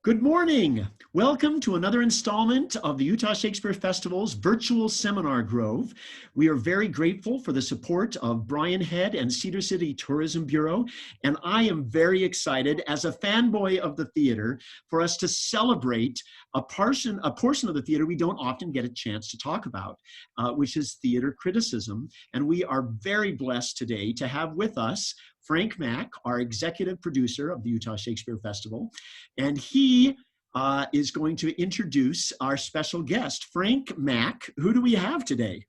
Good morning. Welcome to another installment of the Utah Shakespeare Festival's virtual seminar Grove. We are very grateful for the support of Brian Head and Cedar City Tourism Bureau, and I am very excited as a fanboy of the theater for us to celebrate a portion of the theater we don't often get a chance to talk about, which is theater criticism. And we are very blessed today to have with us Frank Mack, our executive producer of the Utah Shakespeare Festival, and he is going to introduce our special guest, Frank Mack. Who do we have today?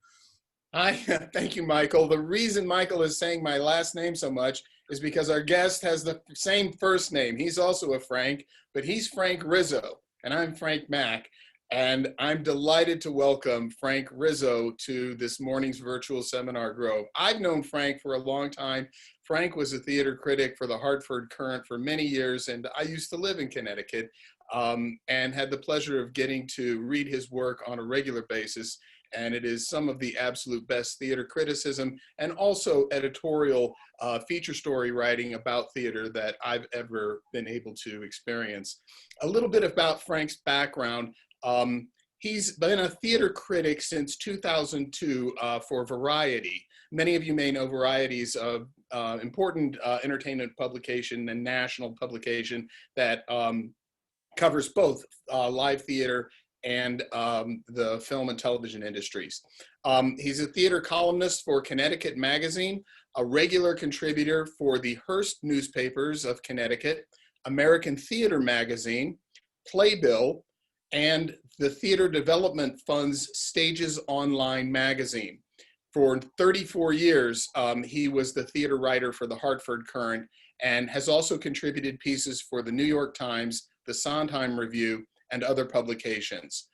Hi, thank you, Michael. The reason Michael is saying my last name so much is because our guest has the same first name. He's also a Frank, but he's Frank Rizzo, and I'm Frank Mack. And I'm delighted to welcome Frank Rizzo to this morning's virtual seminar Grove. I've known Frank for a long time. Frank was a theater critic for the Hartford Courant for many years, and I used to live in Connecticut and had the pleasure of getting to read his work on a regular basis. And it is some of the absolute best theater criticism and also editorial feature story writing about theater that I've ever been able to experience. A little bit about Frank's background. He's been a theater critic since 2002 for Variety. Many of you may know Variety is an important entertainment publication and national publication that covers both live theater and the film and television industries. He's a theater columnist for Connecticut Magazine, a regular contributor for the Hearst newspapers of Connecticut, American Theater Magazine, Playbill, and the Theater Development Fund's Stages Online magazine. For 34 years, he was the theater writer for the Hartford Courant and has also contributed pieces for the New York Times, the Sondheim Review, and other publications.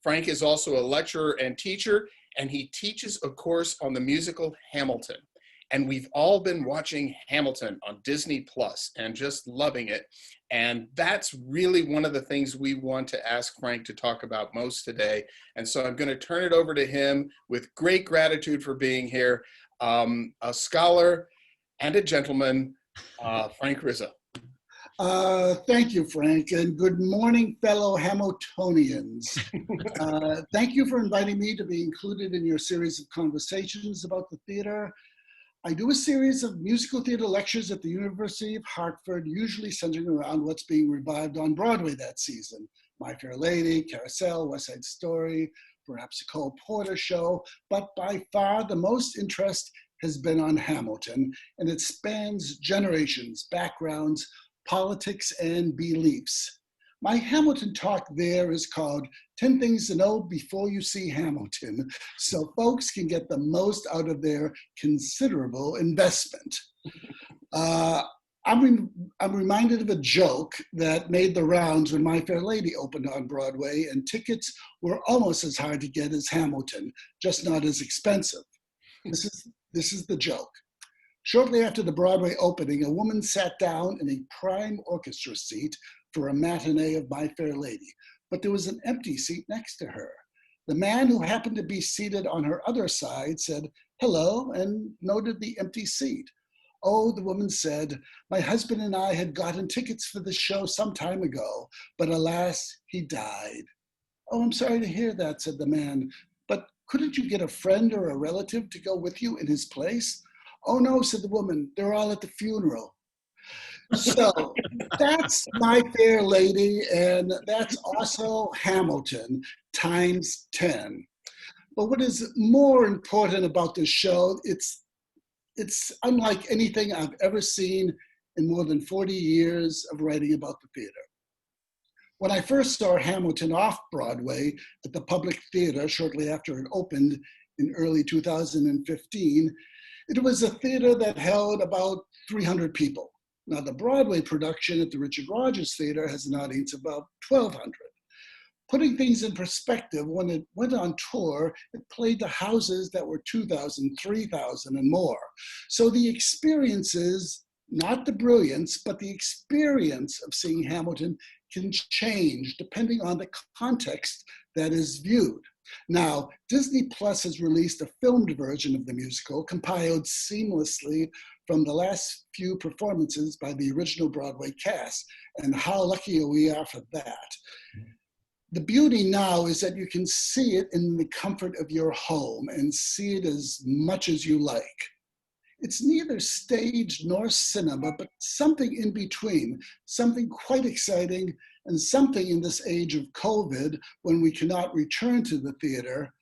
Frank is also a lecturer and teacher, and he teaches a course on the musical Hamilton. And we've all been watching Hamilton on Disney Plus and just loving it. And that's really one of the things we want to ask Frank to talk about most today. And so I'm going to turn it over to him with great gratitude for being here. A scholar and a gentleman, Frank Rizzo. Thank you, Frank, and good morning, fellow Hamiltonians. Thank you for inviting me to be included in your series of conversations about the theater. I do a series of musical theater lectures at the University of Hartford, usually centering around what's being revived on Broadway that season. My Fair Lady, Carousel, West Side Story, perhaps a Cole Porter show, but by far the most interest has been on Hamilton, and it spans generations, backgrounds, politics, and beliefs. My Hamilton talk there is called 10 Things to Know Before You See Hamilton, so folks can get the most out of their considerable investment. I'm reminded of a joke that made the rounds when My Fair Lady opened on Broadway, and tickets were almost as hard to get as Hamilton, just not as expensive. This is the joke. Shortly after the Broadway opening, a woman sat down in a prime orchestra seat for a matinee of My Fair Lady, but there was an empty seat next to her. The man who happened to be seated on her other side said, "Hello," and noted the empty seat. "Oh," the woman said, "my husband and I had gotten tickets for the show some time ago, but alas, he died." "Oh, I'm sorry to hear that," said the man, "but couldn't you get a friend or a relative to go with you in his place?" "Oh no," said the woman, "they're all at the funeral." So that's My Fair Lady, and that's also Hamilton times 10. But what is more important about this show, it's unlike anything I've ever seen in more than 40 years of writing about the theater. When I first saw Hamilton off Broadway at the Public Theater shortly after it opened in early 2015, it was a theater that held about 300 people. Now, the Broadway production at the Richard Rodgers Theater has an audience of about 1,200. Putting things in perspective, when it went on tour, it played to houses that were 2,000, 3,000 and more. So the experiences, not the brilliance, but the experience of seeing Hamilton can change depending on the context that is viewed. Now, Disney Plus has released a filmed version of the musical, compiled seamlessly from the last few performances by the original Broadway cast, and how lucky we are for that. The beauty now is that you can see it in the comfort of your home and see it as much as you like. It's neither stage nor cinema, but something in between, something quite exciting, and something in this age of COVID, when we cannot return to the theater,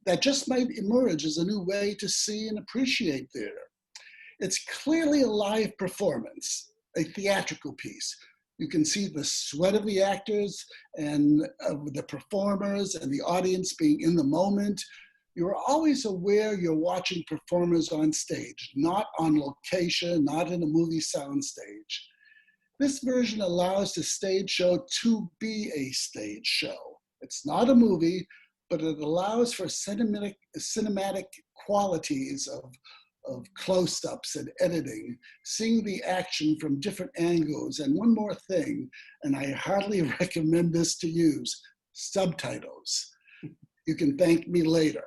that just might emerge as a new way to see and appreciate theater. It's clearly a live performance, a theatrical piece. You can see the sweat of the actors and of the performers and the audience being in the moment. You're always aware you're watching performers on stage, not on location, not in a movie soundstage. This version allows the stage show to be a stage show. It's not a movie, but it allows for cinematic qualities of close-ups and editing, seeing the action from different angles. And one more thing, and I hardly recommend this to use, subtitles. You can thank me later.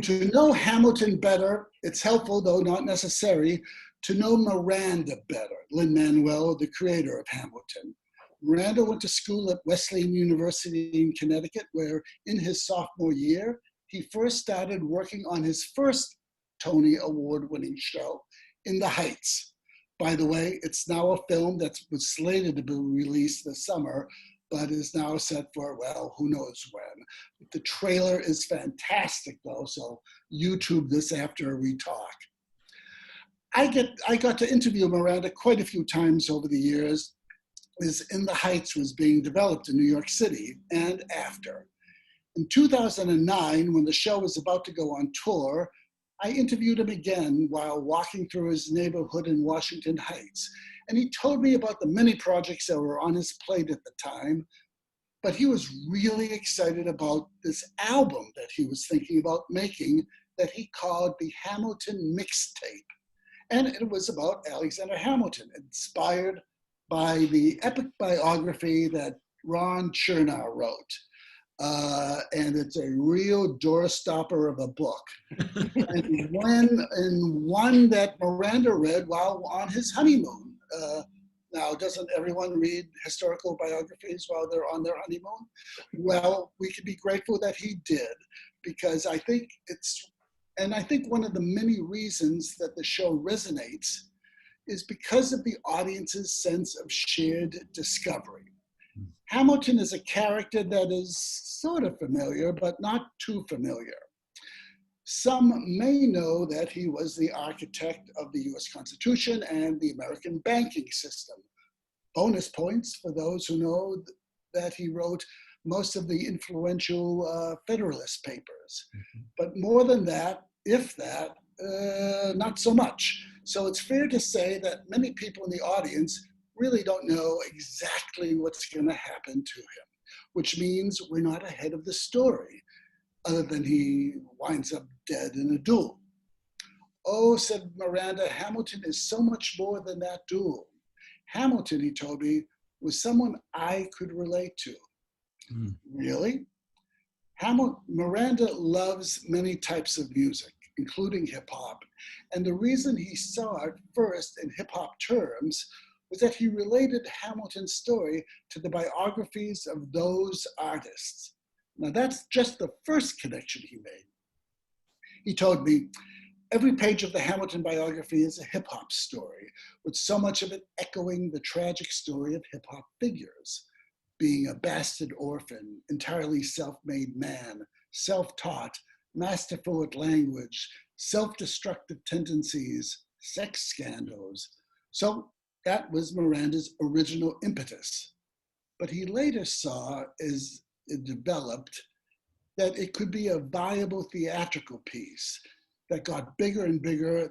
To know Hamilton better, it's helpful, though not necessary, to know Miranda better, Lin-Manuel, the creator of Hamilton. Miranda went to school at Wesleyan University in Connecticut, where in his sophomore year, he first started working on his first Tony Award-winning show, In the Heights. By the way, it's now a film that was slated to be released this summer, but is now set for, well, who knows when. The trailer is fantastic, though, so YouTube this after we talk. I got to interview Miranda quite a few times over the years, as In the Heights was being developed in New York City and after. In 2009, when the show was about to go on tour, I interviewed him again while walking through his neighborhood in Washington Heights. And he told me about the many projects that were on his plate at the time, but he was really excited about this album that he was thinking about making that he called the Hamilton Mixtape. And it was about Alexander Hamilton, inspired by the epic biography that Ron Chernow wrote. And it's a real doorstopper of a book. and one that Miranda read while on his honeymoon. Now, doesn't everyone read historical biographies while they're on their honeymoon? Well, we can be grateful that he did, because I think one of the many reasons that the show resonates is because of the audience's sense of shared discovery. Hamilton is a character that is sort of familiar, but not too familiar. Some may know that he was the architect of the US Constitution and the American banking system. Bonus points for those who know that he wrote most of the influential Federalist Papers. But more than that, if that, not so much. So it's fair to say that many people in the audience really don't know exactly what's going to happen to him, which means we're not ahead of the story, other than he winds up dead in a duel. Oh, said Miranda, Hamilton is so much more than that duel. Hamilton, he told me, was someone I could relate to. Really? Miranda loves many types of music, including hip hop. And the reason he saw it first in hip hop terms was that he related Hamilton's story to the biographies of those artists. Now that's just the first connection he made. He told me, every page of the Hamilton biography is a hip hop story, with so much of it echoing the tragic story of hip hop figures, being a bastard orphan, entirely self-made man, self-taught, masterful at language, self-destructive tendencies, sex scandals. So that was Miranda's original impetus. But he later saw, as it developed, that it could be a viable theatrical piece that got bigger and bigger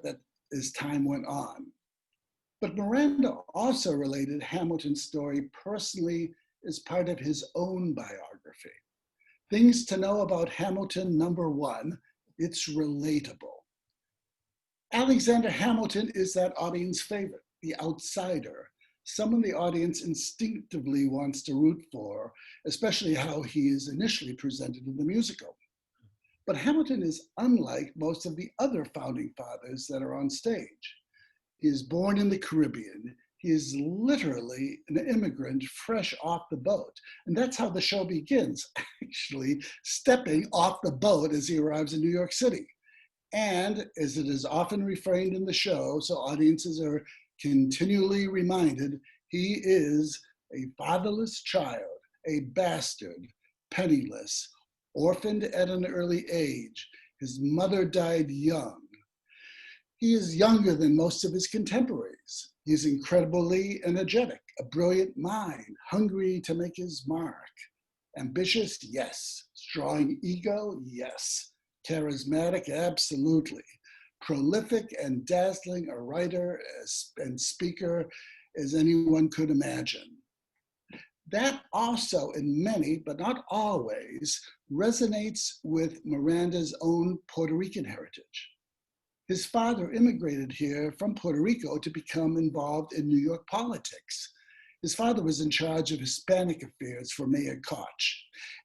as time went on. But Miranda also related Hamilton's story personally as part of his own biography. Things to know about Hamilton, number one, it's relatable. Alexander Hamilton is that audience favorite, the outsider, someone the audience instinctively wants to root for, especially how he is initially presented in the musical. But Hamilton is unlike most of the other founding fathers that are on stage. He is born in the Caribbean. He is literally an immigrant fresh off the boat. And that's how the show begins, actually stepping off the boat as he arrives in New York City. And as it is often refrained in the show, so audiences are continually reminded, he is a fatherless child, a bastard, penniless, orphaned at an early age. His mother died young. He is younger than most of his contemporaries. He is incredibly energetic, a brilliant mind, hungry to make his mark. Ambitious, yes. Strong ego, yes. Charismatic, absolutely. Prolific and dazzling a writer and speaker as anyone could imagine. That also, in many, but not always, resonates with Miranda's own Puerto Rican heritage. His father immigrated here from Puerto Rico to become involved in New York politics. His father was in charge of Hispanic affairs for Mayor Koch,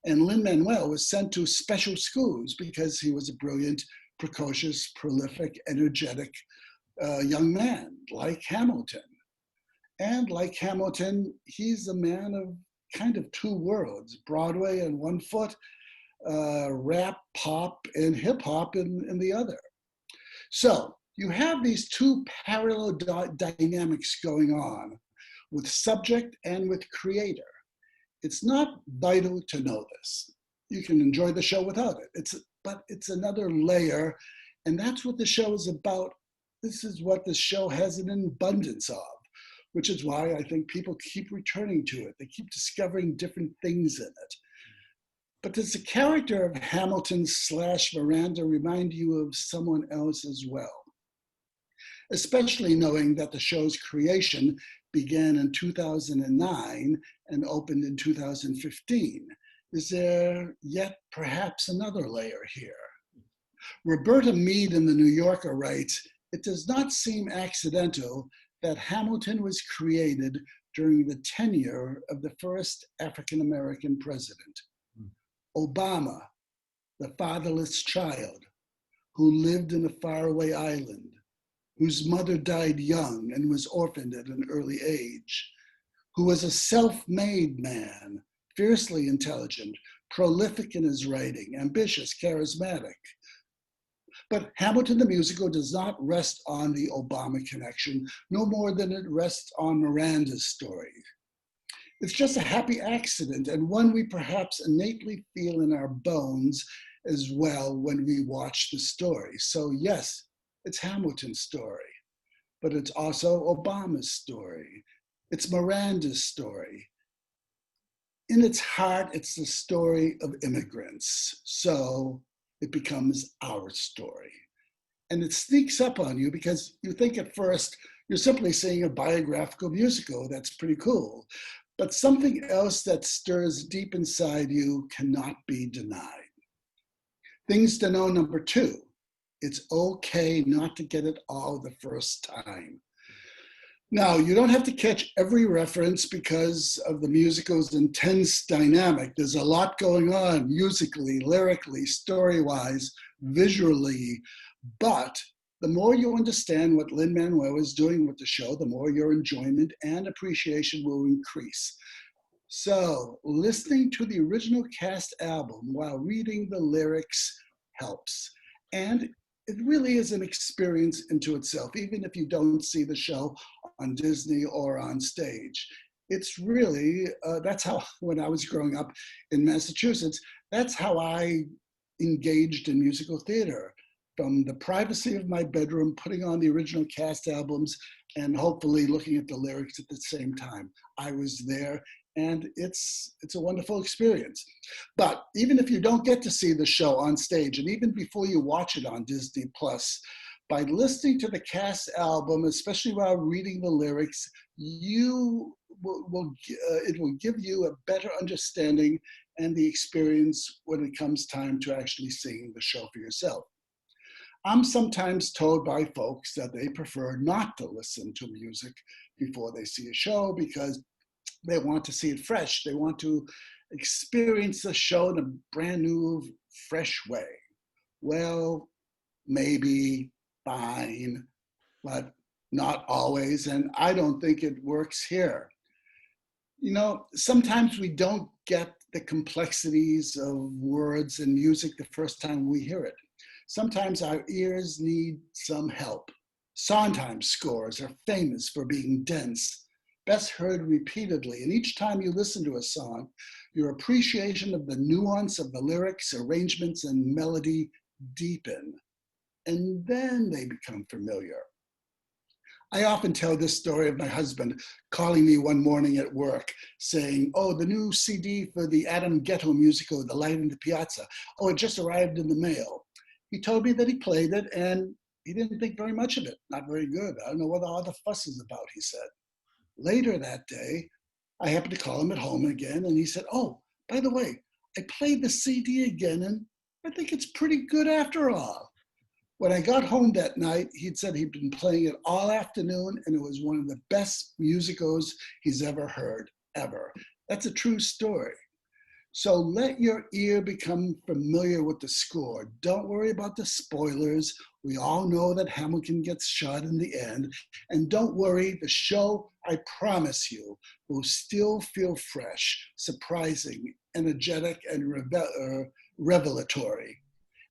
and Lin-Manuel was sent to special schools because he was a brilliant, precocious, prolific, energetic young man, like Hamilton. And like Hamilton, he's a man of kind of two worlds, Broadway on one foot, rap, pop, and hip hop in the other. So you have these two parallel dynamics going on with subject and with creator. It's not vital to know this. You can enjoy the show without it. But it's another layer, and that's what the show is about. This is what the show has an abundance of, which is why I think people keep returning to it. They keep discovering different things in it. But does the character of Hamilton / Miranda remind you of someone else as well? Especially knowing that the show's creation began in 2009 and opened in 2015. Is there yet perhaps another layer here? Roberta Mead in The New Yorker writes, "It does not seem accidental that Hamilton was created during the tenure of the first African-American president. Obama, the fatherless child, who lived in a faraway island, whose mother died young and was orphaned at an early age, who was a self-made man, fiercely intelligent, prolific in his writing, ambitious, charismatic." But Hamilton the musical does not rest on the Obama connection, no more than it rests on Miranda's story. It's just a happy accident, and one we perhaps innately feel in our bones as well when we watch the story. So yes, it's Hamilton's story, but it's also Obama's story. It's Miranda's story. In its heart, it's the story of immigrants. So it becomes our story. And it sneaks up on you because you think at first you're simply seeing a biographical musical. That's pretty cool. But something else that stirs deep inside you cannot be denied. Things to know number 2. It's okay not to get it all the first time. Now, you don't have to catch every reference because of the musical's intense dynamic. There's a lot going on musically, lyrically, story-wise, visually, but the more you understand what Lin-Manuel is doing with the show, the more your enjoyment and appreciation will increase. So, listening to the original cast album while reading the lyrics helps. And it really is an experience into itself, even if you don't see the show on Disney or on stage. It's really, that's how, when I was growing up in Massachusetts, that's how I engaged in musical theater. From the privacy of my bedroom, putting on the original cast albums, and hopefully looking at the lyrics at the same time. I was there, and it's a wonderful experience. But even if you don't get to see the show on stage, and even before you watch it on Disney Plus, by listening to the cast album, especially while reading the lyrics, it will give you a better understanding and the experience when it comes time to actually seeing the show for yourself. I'm sometimes told by folks that they prefer not to listen to music before they see a show because they want to see it fresh. They want to experience the show in a brand new, fresh way. well, maybe, fine, but not always. And I don't think it works here. You know, sometimes we don't get the complexities of words and music the first time we hear it. Sometimes our ears need some help. Sondheim scores are famous for being dense, best heard repeatedly. And each time you listen to a song, your appreciation of the nuance of the lyrics, arrangements, and melody deepen. And then they become familiar. I often tell this story of my husband calling me one morning at work saying, oh, the new CD for the Adam Ghetto musical, The Light in the Piazza. Oh, it just arrived in the mail. He told me that he played it and he didn't think very much of it. Not very good. I don't know what all the fuss is about, he said. Later that day, I happened to call him at home again and he said, oh, by the way, I played the CD again and I think it's pretty good after all. When I got home that night, he'd said he'd been playing it all afternoon and it was one of the best musicals he's ever heard, ever. That's a true story. So let your ear become familiar with the score. Don't worry about the spoilers. We all know that Hamilton gets shot in the end. And don't worry, the show, I promise you, will still feel fresh, surprising, energetic, and revelatory.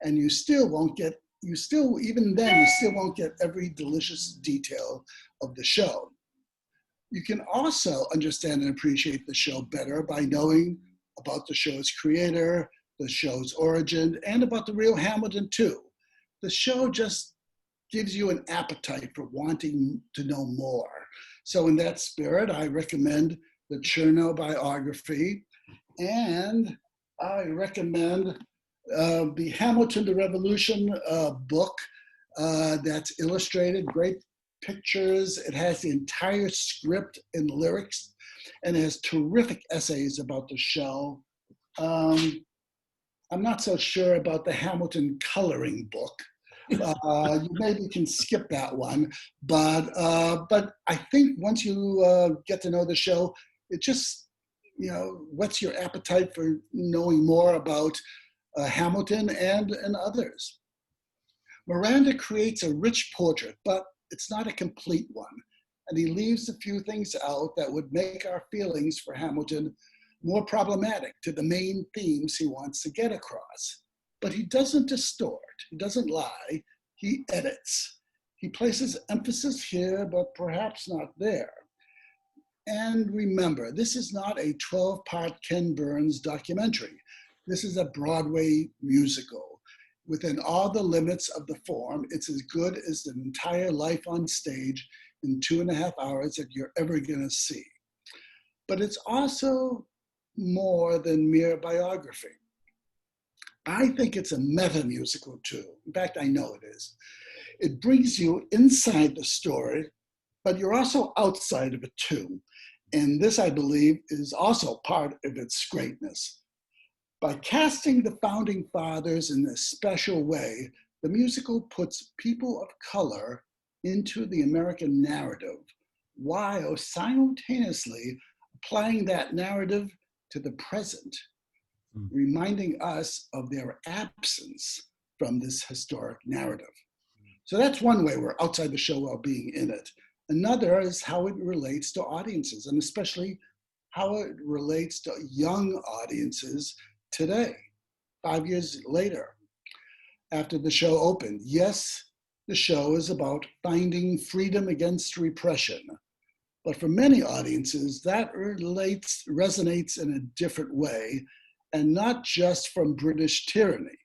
And you still won't get even then, you still won't get every delicious detail of the show. You can also understand and appreciate the show better by knowing about the show's creator, the show's origin, and about the real Hamilton too. The show just gives you an appetite for wanting to know more. So in that spirit, I recommend the Chernow biography, and I recommend the Hamilton, the Revolution book that's illustrated, great pictures. It has the entire script and lyrics, and it has terrific essays about the show. I'm not so sure about the Hamilton coloring book. You maybe can skip that one, but I think once you get to know the show, it just, you know, whets your appetite for knowing more about Hamilton and others. Miranda creates a rich portrait, but it's not a complete one. And he leaves a few things out that would make our feelings for Hamilton more problematic to the main themes he wants to get across. But he doesn't distort, he doesn't lie, he edits. He places emphasis here, but perhaps not there. And remember, this is not a 12-part Ken Burns documentary. This is a Broadway musical. Within all the limits of the form, it's as good as the entire life on stage in 2.5 hours that you're ever gonna see. But it's also more than mere biography. I think it's a meta musical too. In fact, I know it is. It brings you inside the story, but you're also outside of it too. And this, I believe, is also part of its greatness. By casting the founding fathers in a special way, the musical puts people of color into the American narrative, while simultaneously applying that narrative to the present, reminding us of their absence from this historic narrative. So that's one way we're outside the show while being in it. Another is how it relates to audiences, and especially how it relates to young audiences today, 5 years later, after the show opened. Yes, the show is about finding freedom against repression, but for many audiences, that resonates in a different way, and not just from British tyranny.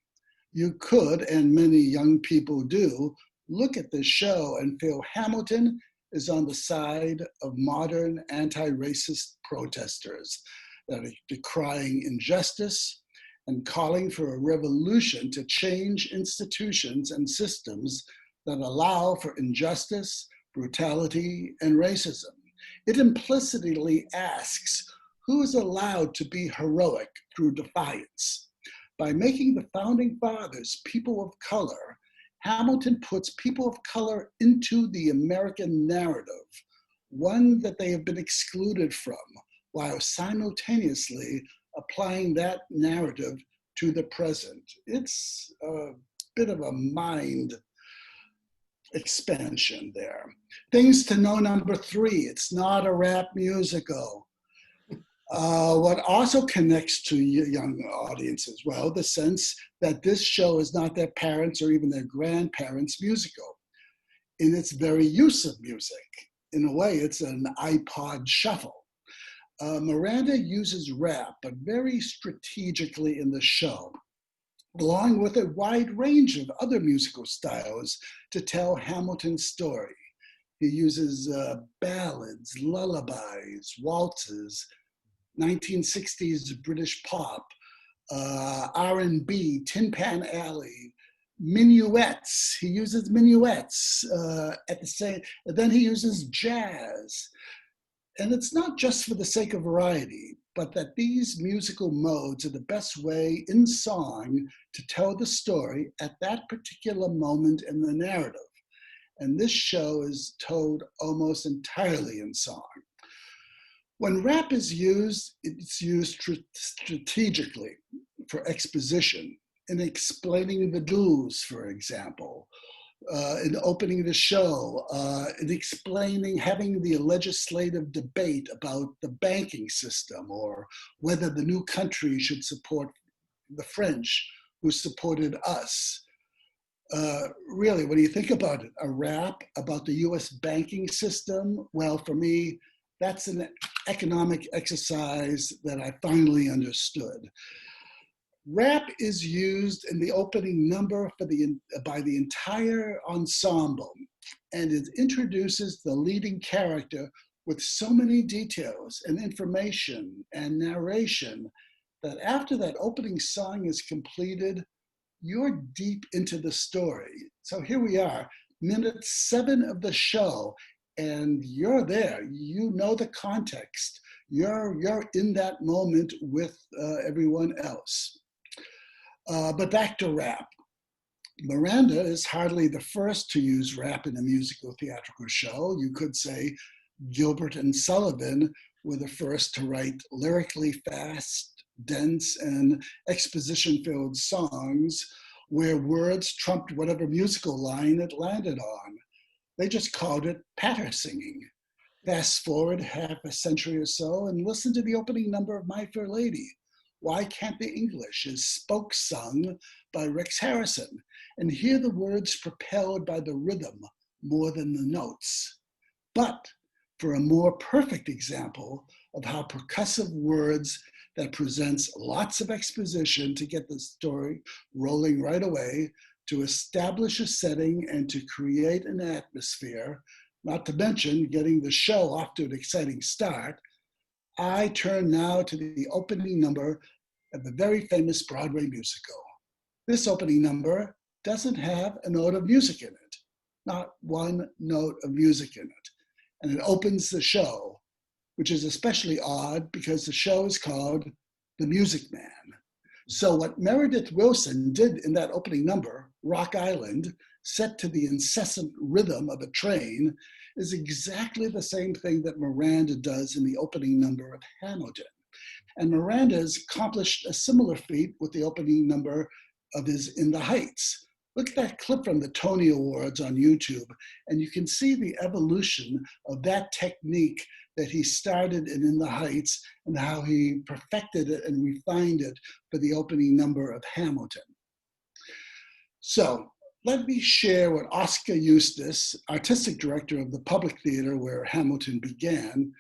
You could, and many young people do, look at this show and feel Hamilton is on the side of modern anti-racist protesters that are decrying injustice and calling for a revolution to change institutions and systems that allow for injustice, brutality, and racism. It implicitly asks, who is allowed to be heroic through defiance? By making the founding fathers people of color, Hamilton puts people of color into the American narrative, one that they have been excluded from, while simultaneously applying that narrative to the present. It's bit of a mind expansion there. Things to know, number 3, it's not a rap musical. What also connects to young audiences, well, the sense that this show is not their parents' or even their grandparents' musical in its very use of music. In a way, it's an iPod shuffle. Miranda uses rap, but very strategically in the show, along with a wide range of other musical styles to tell Hamilton's story. He uses ballads, lullabies, waltzes, 1960s British pop, R&B, Tin Pan Alley, minuets. He uses minuets at the same, and then he uses jazz. And it's not just for the sake of variety, but that these musical modes are the best way in song to tell the story at that particular moment in the narrative. And this show is told almost entirely in song. When rap is used, it's used strategically for exposition, in explaining the news, for example, in opening the show, in explaining, having the legislative debate about the banking system or whether the new country should support the French who supported us. Really, when you think about it, a rap about the US banking system, well, for me, that's an economic exercise that I finally understood. Rap is used in the opening number by the entire ensemble, and it introduces the leading character with so many details and information and narration that after that opening song is completed, you're deep into the story. So here we are, minute 7 of the show, and you're there. You know the context. You're in that moment with everyone else. But back to rap. Miranda is hardly the first to use rap in a musical theatrical show. You could say Gilbert and Sullivan were the first to write lyrically fast, dense, and exposition-filled songs where words trumped whatever musical line it landed on. They just called it patter singing. Fast forward half a century or so and listen to the opening number of My Fair Lady. Why Can't the English is spoke sung by Rex Harrison, and hear the words propelled by the rhythm more than the notes. But for a more perfect example of how percussive words that presents lots of exposition to get the story rolling right away, to establish a setting and to create an atmosphere, not to mention getting the show off to an exciting start, I turn now to the opening number of the very famous Broadway musical. This opening number doesn't have a note of music in it, not one note of music in it. And it opens the show, which is especially odd because the show is called The Music Man. So what Meredith Willson did in that opening number, Rock Island, set to the incessant rhythm of a train, is exactly the same thing that Miranda does in the opening number of Hamilton. And Miranda has accomplished a similar feat with the opening number of his In the Heights. Look at that clip from the Tony Awards on YouTube, and you can see the evolution of that technique that he started in the Heights and how he perfected it and refined it for the opening number of Hamilton. So let me share what Oscar Eustace, artistic director of the Public Theater where Hamilton began,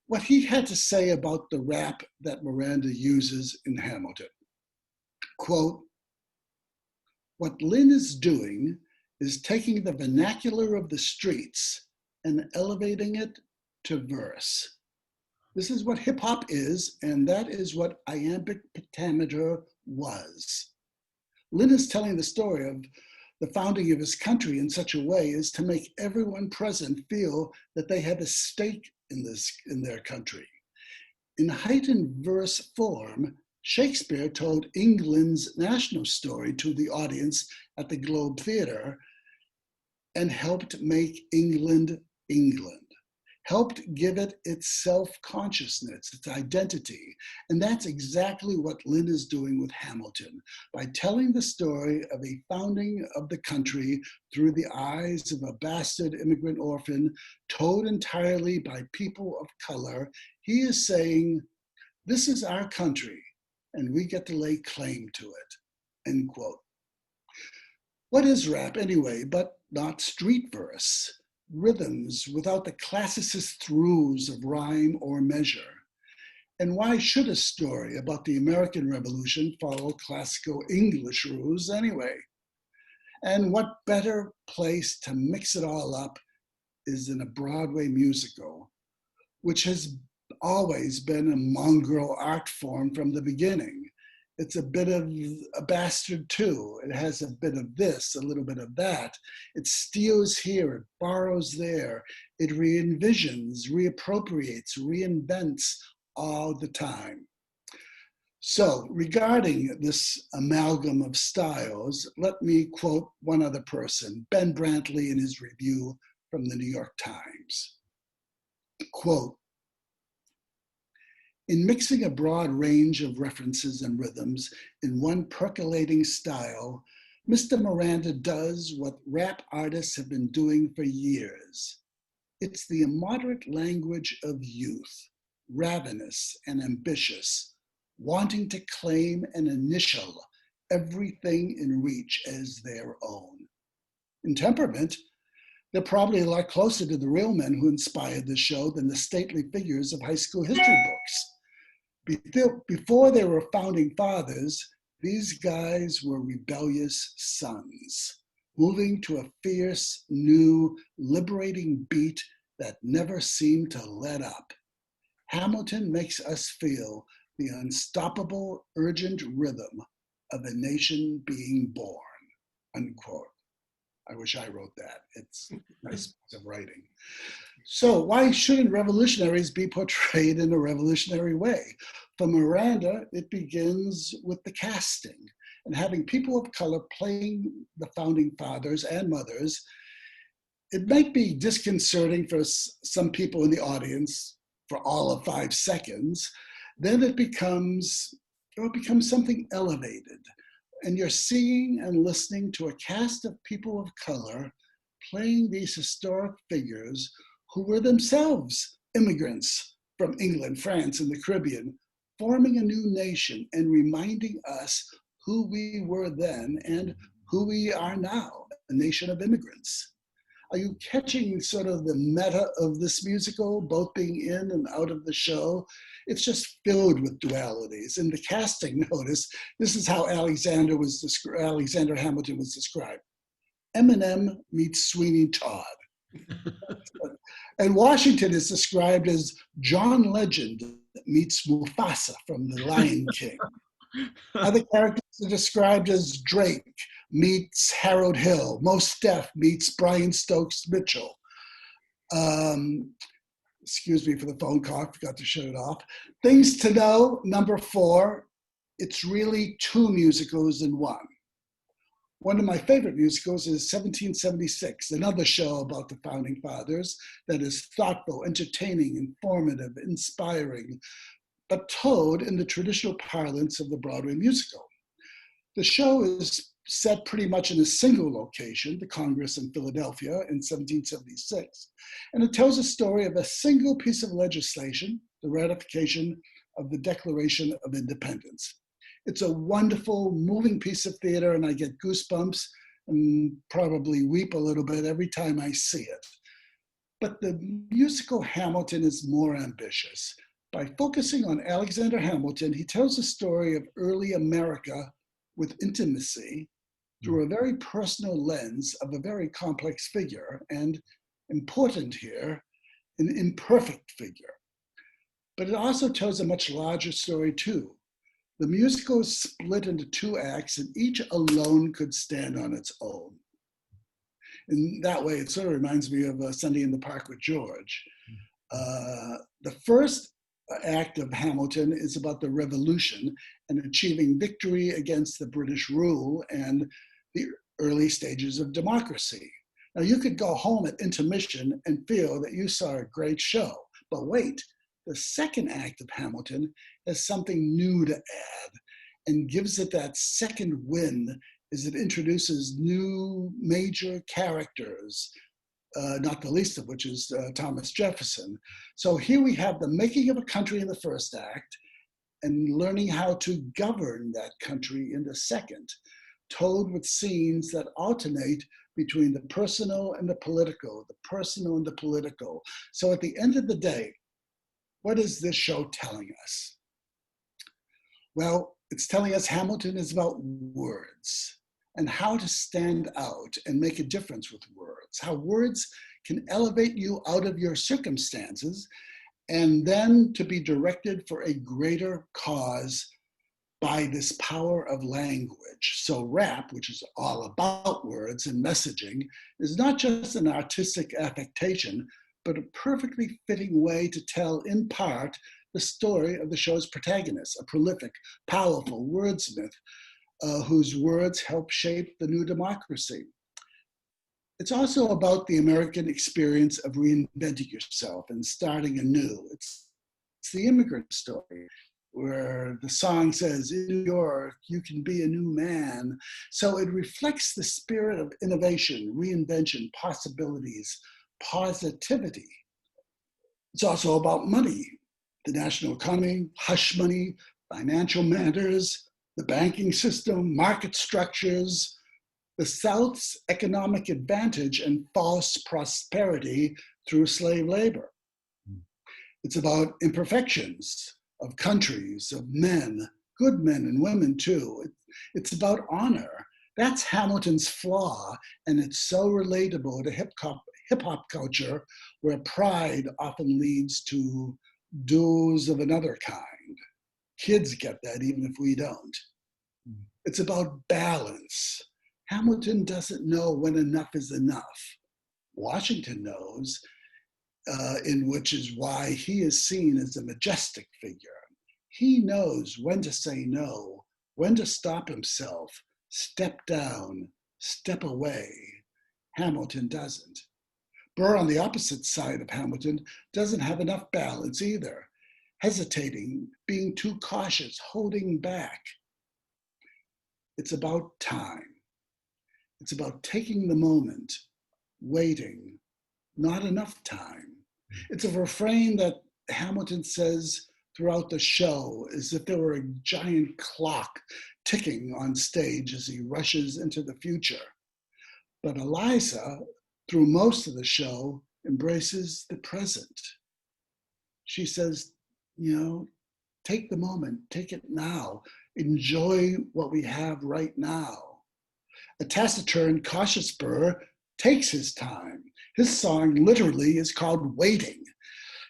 what he had to say about the rap that Miranda uses in Hamilton. Quote, "What Lynn is doing is taking the vernacular of the streets and elevating it to verse. This is what hip hop is, and that is what iambic pentameter was. Lynn is telling the story of the founding of his country in such a way as to make everyone present feel that they have a stake in their country. In heightened verse form, Shakespeare told England's national story to the audience at the Globe Theatre and helped make England, England. helped give it its self-consciousness, its identity. And that's exactly what Lynn is doing with Hamilton, by telling the story of a founding of the country through the eyes of a bastard immigrant orphan, told entirely by people of color. He is saying, this is our country, and we get to lay claim to it, end quote. What is rap anyway, but not street verse? Rhythms without the classicist throughs of rhyme or measure. And why should a story about the American Revolution follow classical English rules anyway? And what better place to mix it all up is in a Broadway musical, which has always been a mongrel art form from the beginning. It's a bit of a bastard too. It has a bit of this, a little bit of that. It steals here, it borrows there. It re-envisions, reappropriates, reinvents all the time. So regarding this amalgam of styles, let me quote one other person, Ben Brantley, in his review from the New York Times. Quote, in mixing a broad range of references and rhythms in one percolating style, Mr. Miranda does what rap artists have been doing for years. It's the immoderate language of youth, ravenous and ambitious, wanting to claim and initial everything in reach as their own. In temperament, they're probably a lot closer to the real men who inspired the show than the stately figures of high school history books. Before they were founding fathers, these guys were rebellious sons, moving to a fierce, new, liberating beat that never seemed to let up. Hamilton makes us feel the unstoppable, urgent rhythm of a nation being born, unquote. I wish I wrote that. It's a nice piece of writing. So why shouldn't revolutionaries be portrayed in a revolutionary way? For Miranda, it begins with the casting and having people of color playing the founding fathers and mothers. It might be disconcerting for some people in the audience for all of 5 seconds. Then it becomes something elevated. And you're seeing and listening to a cast of people of color playing these historic figures who were themselves immigrants from England, France, and the Caribbean, forming a new nation and reminding us who we were then and who we are now, a nation of immigrants. Are you catching sort of the meta of this musical, both being in and out of the show? It's just filled with dualities. In the casting notice, this is how Alexander Hamilton was described. Eminem meets Sweeney Todd. And Washington is described as John Legend meets Mufasa from The Lion King. Other characters are described as Drake meets Harold Hill. Mos Def meets Brian Stokes Mitchell. Excuse me for the phone call, I forgot to shut it off. Things to know, number 4, it's really 2 musicals in one. One of my favorite musicals is 1776, another show about the founding fathers that is thoughtful, entertaining, informative, inspiring, but told in the traditional parlance of the Broadway musical. The show is set pretty much in a single location, the Congress in Philadelphia in 1776, and it tells a story of a single piece of legislation, the ratification of the Declaration of Independence. It's a wonderful, moving piece of theater, and I get goosebumps and probably weep a little bit every time I see it. But the musical Hamilton is more ambitious. By focusing on Alexander Hamilton, he tells a story of early America with intimacy through a very personal lens of a very complex figure, and important here, an imperfect figure. But it also tells a much larger story too. The musical is split into 2 acts, and each alone could stand on its own. In that way, it sort of reminds me of Sunday in the Park with George. The first act of Hamilton is about the revolution and achieving victory against the British rule and the early stages of democracy. Now, you could go home at intermission and feel that you saw a great show. But wait, the second act of Hamilton has something new to add and gives it that second win as it introduces new major characters, not the least of which is Thomas Jefferson. So here we have the making of a country in the first act and learning how to govern that country in the second, told with scenes that alternate between the personal and the political, the personal and the political. So at the end of the day, what is this show telling us? Well, it's telling us Hamilton is about words and how to stand out and make a difference with words, how words can elevate you out of your circumstances and then to be directed for a greater cause by this power of language. So rap, which is all about words and messaging, is not just an artistic affectation, but a perfectly fitting way to tell in part the story of the show's protagonist, a prolific, powerful wordsmith whose words help shape the new democracy. It's also about the American experience of reinventing yourself and starting anew. It's the immigrant story, where the song says, in New York, you can be a new man. So it reflects the spirit of innovation, reinvention, possibilities, positivity. It's also about money, the national economy, hush money, financial matters, the banking system, market structures, the South's economic advantage and false prosperity through slave labor. It's about imperfections of countries, of men, good men and women too. It's about honor. That's Hamilton's flaw, and it's so relatable to hip-hop culture, where pride often leads to dues of another kind. Kids get that even if we don't. It's about balance. Hamilton doesn't know when enough is enough. Washington knows, in which is why he is seen as a majestic figure. He knows when to say no, when to stop himself, step down, step away. Hamilton doesn't. Burr, on the opposite side of Hamilton, doesn't have enough balance either, hesitating, being too cautious, holding back. It's about time. It's about taking the moment, waiting, not enough time. It's a refrain that Hamilton says throughout the show, as if there were a giant clock ticking on stage as he rushes into the future. But Eliza, through most of the show, embraces the present. She says, take the moment, take it now, enjoy what we have right now. A taciturn, cautious Burr takes his time. His song literally is called Waiting.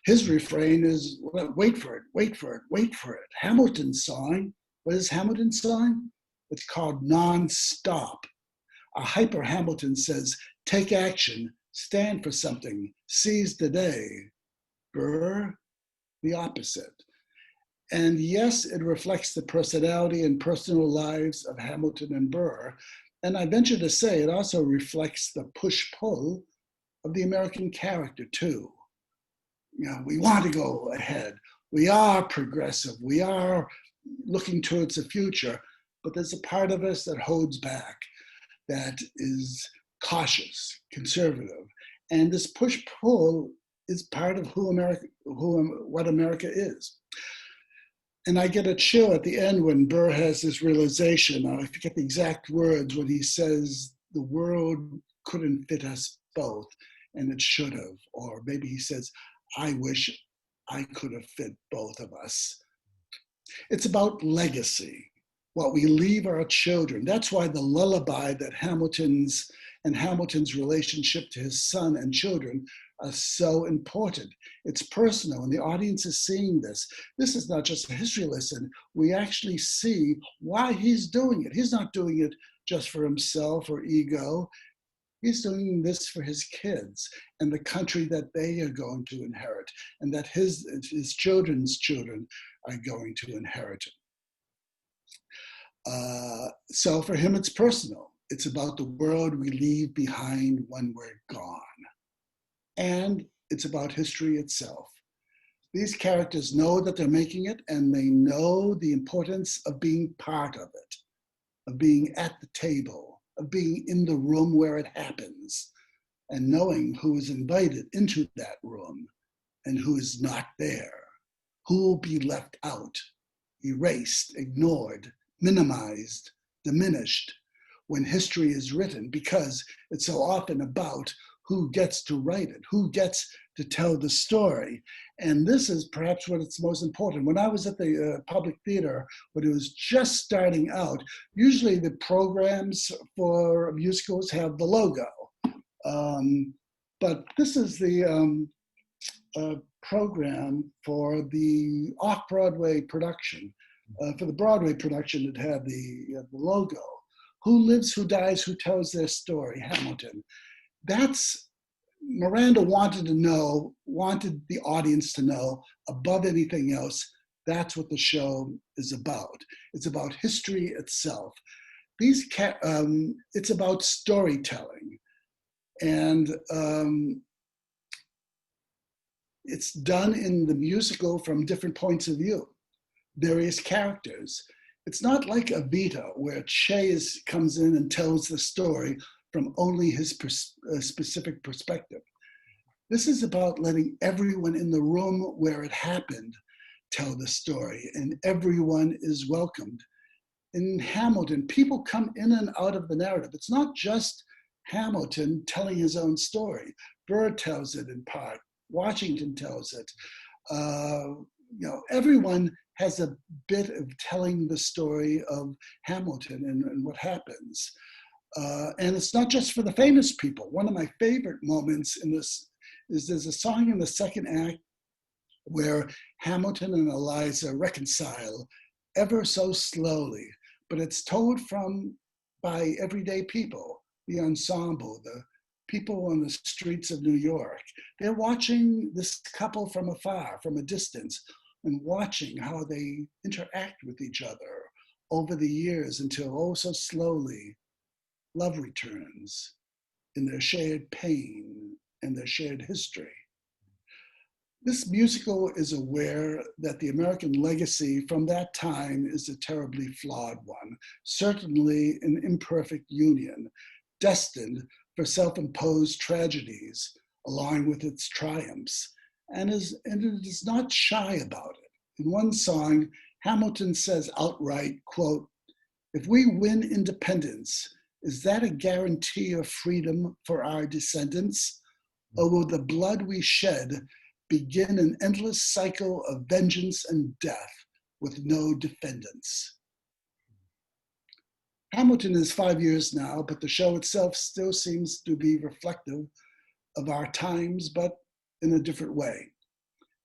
His refrain is, wait for it, wait for it, wait for it. Hamilton's song, what is Hamilton's song? It's called Non-Stop. A hyper Hamilton says, take action, stand for something, seize the day. Burr, the opposite. And yes, it reflects the personality and personal lives of Hamilton and Burr. And I venture to say it also reflects the push-pull of the American character too. We want to go ahead. We are progressive. We are looking towards the future, but there's a part of us that holds back, that is cautious, conservative. And this push-pull is part of what America is. And I get a chill at the end when Burr has this realization, I forget the exact words, when he says, the world couldn't fit us both, and it should have. Or maybe he says, I wish I could have fit both of us. It's about legacy, what we leave our children. That's why the lullaby that Hamilton's relationship to his son and children are so important. It's personal, and the audience is seeing this. This is not just a history lesson. We actually see why he's doing it. He's not doing it just for himself or ego. He's doing this for his kids and the country that they are going to inherit, and that his children's children are going to inherit. So for him, it's personal. It's about the world we leave behind when we're gone. And it's about history itself. These characters know that they're making it, and they know the importance of being part of it, of being at the table, of being in the room where it happens, and knowing who is invited into that room and who is not there, who will be left out, erased, ignored, minimized, diminished when history is written, because it's so often about who gets to write it, who gets to tell the story. And this is perhaps what it's most important. When I was at the public theater, when it was just starting out, usually the programs for musicals have the logo. But this is the program for the off-Broadway production. For the Broadway production, it had the logo. Who lives, who dies, who tells their story, Hamilton. That's, Miranda wanted the audience to know, above anything else, that's what the show is about. It's about history itself. It's about storytelling. And it's done in the musical from different points of view, various characters. It's not like Evita, where Che comes in and tells the story from only his specific perspective. This is about letting everyone in the room where it happened tell the story, and everyone is welcomed. In Hamilton, people come in and out of the narrative. It's not just Hamilton telling his own story. Burr tells it in part. Washington tells it. Everyone has a bit of telling the story of Hamilton and what happens. And it's not just for the famous people. One of my favorite moments in this is there's a song in the second act where Hamilton and Eliza reconcile ever so slowly, but it's told by everyday people, the ensemble, the people on the streets of New York. They're watching this couple from afar, from a distance, and watching how they interact with each other over the years until, oh so slowly, love returns in their shared pain and their shared history. This musical is aware that the American legacy from that time is a terribly flawed one, certainly an imperfect union, destined for self-imposed tragedies, along with its triumphs, and it is not shy about it. In one song, Hamilton says outright, quote, "If we win independence, is that a guarantee of freedom for our descendants? Or will the blood we shed begin an endless cycle of vengeance and death with no defendants?" Hamilton is 5 years now, but the show itself still seems to be reflective of our times, but in a different way.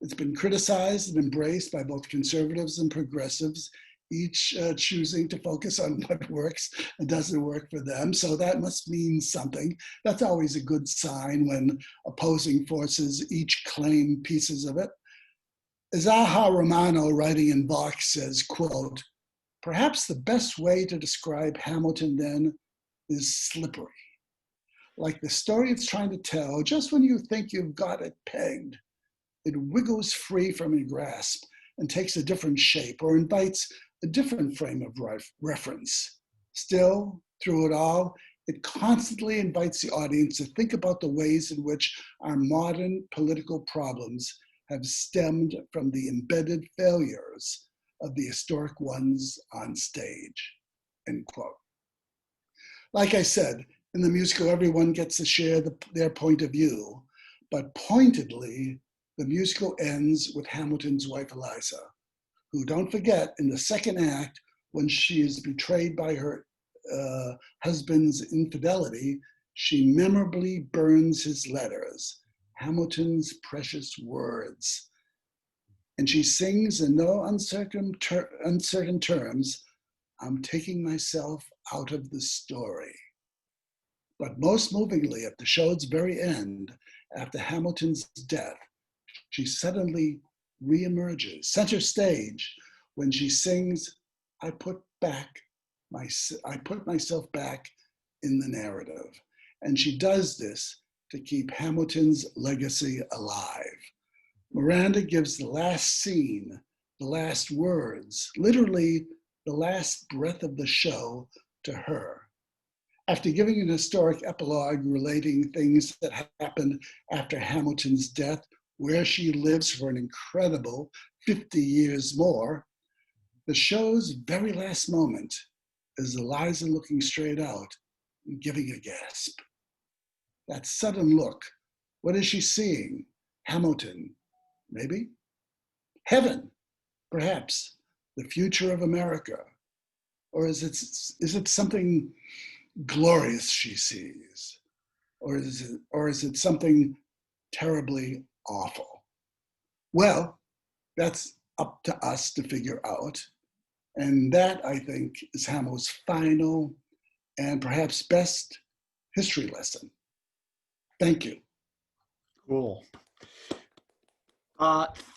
It's been criticized and embraced by both conservatives and progressives, each choosing to focus on what works and doesn't work for them. So that must mean something. That's always a good sign when opposing forces each claim pieces of it. Zaha Romano, writing in Vox, says, quote, "Perhaps the best way to describe Hamilton then is slippery. Like the story it's trying to tell, just when you think you've got it pegged, it wiggles free from your grasp and takes a different shape or invites a different frame of reference. Still, through it all, it constantly invites the audience to think about the ways in which our modern political problems have stemmed from the embedded failures of the historic ones on stage," end quote. Like I said, in the musical, everyone gets to share their point of view, but pointedly, the musical ends with Hamilton's wife, Eliza, who, don't forget, in the second act, when she is betrayed by her husband's infidelity, she memorably burns his letters, Hamilton's precious words. And she sings in no uncertain terms, "I'm taking myself out of the story." But most movingly, at the show's very end, after Hamilton's death, she suddenly reemerges, center stage, when she sings, I put myself back in the narrative. And she does this to keep Hamilton's legacy alive. Miranda gives the last scene, the last words, literally the last breath of the show to her. After giving an historic epilogue relating things that happened after Hamilton's death, where she lives for an incredible 50 years more, the show's very last moment is Eliza looking straight out and giving a gasp. That sudden look, what is she seeing? Hamilton, maybe? Heaven, perhaps. The future of America. Or is it something glorious she sees? Or is it something terribly awful? Well, that's up to us to figure out. And that, I think, is Hamill's final and perhaps best history lesson. Thank you. Cool.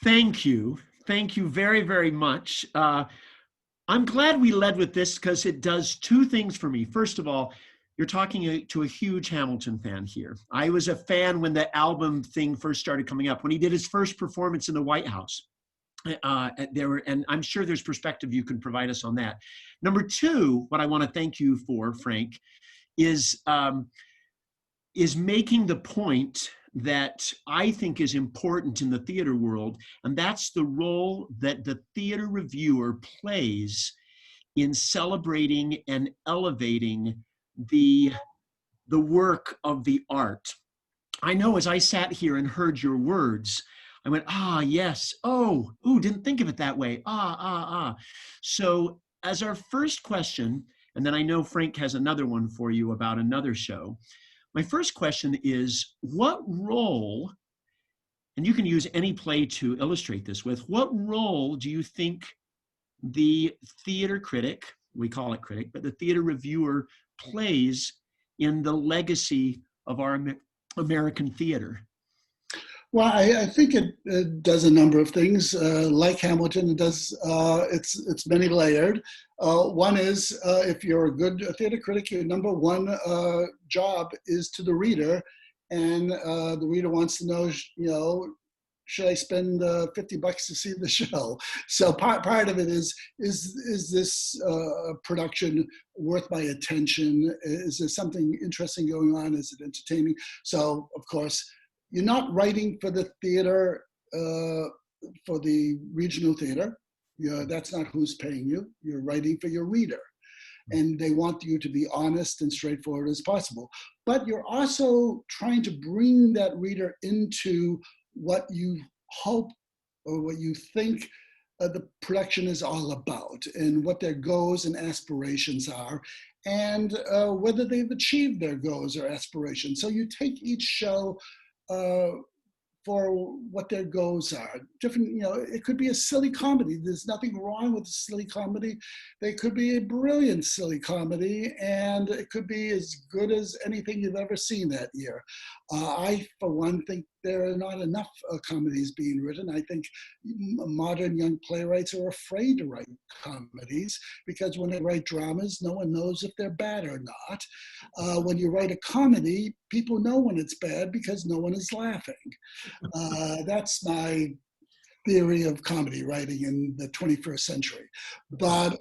Thank you. Thank you very, very much. I'm glad we led with this because it does two things for me. First of all, you're talking to a huge Hamilton fan here. I was a fan when the album thing first started coming up, when he did his first performance in the White House. And I'm sure there's perspective you can provide us on that. Number two, what I want to thank you for, Frank, is making the point that I think is important in the theater world, and that's the role that the theater reviewer plays in celebrating and elevating the work of the art. I know as I sat here and heard your words, I went, yes, didn't think of it that way, So as our first question, and then I know Frank has another one for you about another show. My first question is, what role, and you can use any play to illustrate this with, what role do you think the theater critic, we call it critic, but the theater reviewer plays in the legacy of our American theater? Well, I think it does a number of things. Like Hamilton, it does. It's many layered. One is if you're a good theater critic, your number one job is to the reader, and the reader wants to know, should I spend $50 to see the show? So part of it is this production worth my attention? Is there something interesting going on? Is it entertaining? So of course, you're not writing for the theater, for the regional theater. That's not who's paying you. You're writing for your reader. And they want you to be honest and straightforward as possible. But you're also trying to bring that reader into what you hope or what you think the production is all about, and what their goals and aspirations are, and whether they've achieved their goals or aspirations. So you take each show for what their goals are. Different, it could be a silly comedy. There's nothing wrong with a silly comedy. They could be a brilliant silly comedy, and it could be as good as anything you've ever seen that year. I, for one, think there are not enough comedies being written. I think modern young playwrights are afraid to write comedies because when they write dramas, no one knows if they're bad or not. When you write a comedy, people know when it's bad because no one is laughing. That's my theory of comedy writing in the 21st century. But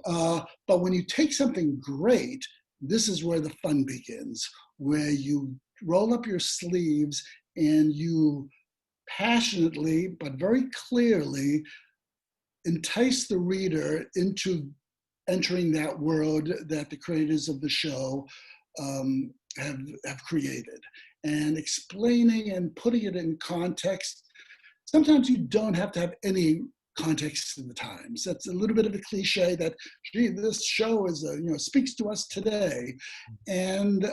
when you take something great, this is where the fun begins, where you roll up your sleeves and you passionately, but very clearly, entice the reader into entering that world that the creators of the show have created, and explaining and putting it in context. Sometimes you don't have to have any context in the times. That's a little bit of a cliche that, gee, this show is speaks to us today, and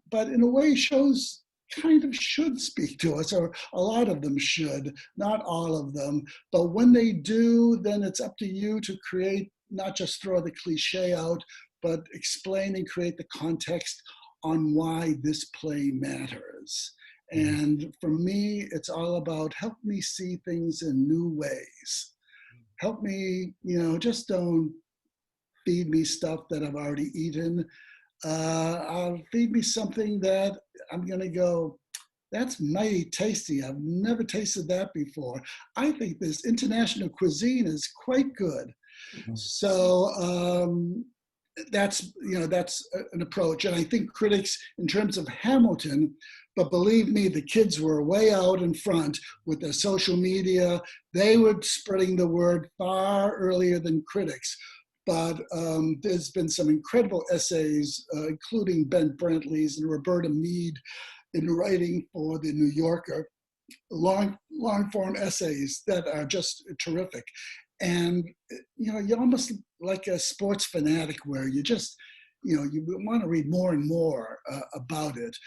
but in a way, shows kind of should speak to us, or a lot of them should, not all of them. But when they do, then it's up to you to create, not just throw the cliche out, but explain and create the context on why this play matters. And for me, it's all about help me see things in new ways. Help me, just don't feed me stuff that I've already eaten. feed me something that I'm going to go, that's mighty tasty. I've never tasted that before. I think this international cuisine is quite good. So that's an approach. And I think critics, in terms of Hamilton, but believe me, the kids were way out in front with their social media. They were spreading the word far earlier than critics. But there's been some incredible essays, including Ben Brantley's and Roberta Mead, in writing for the New Yorker, long form essays that are just terrific. And you're almost like a sports fanatic where you just, you want to read more and more about it.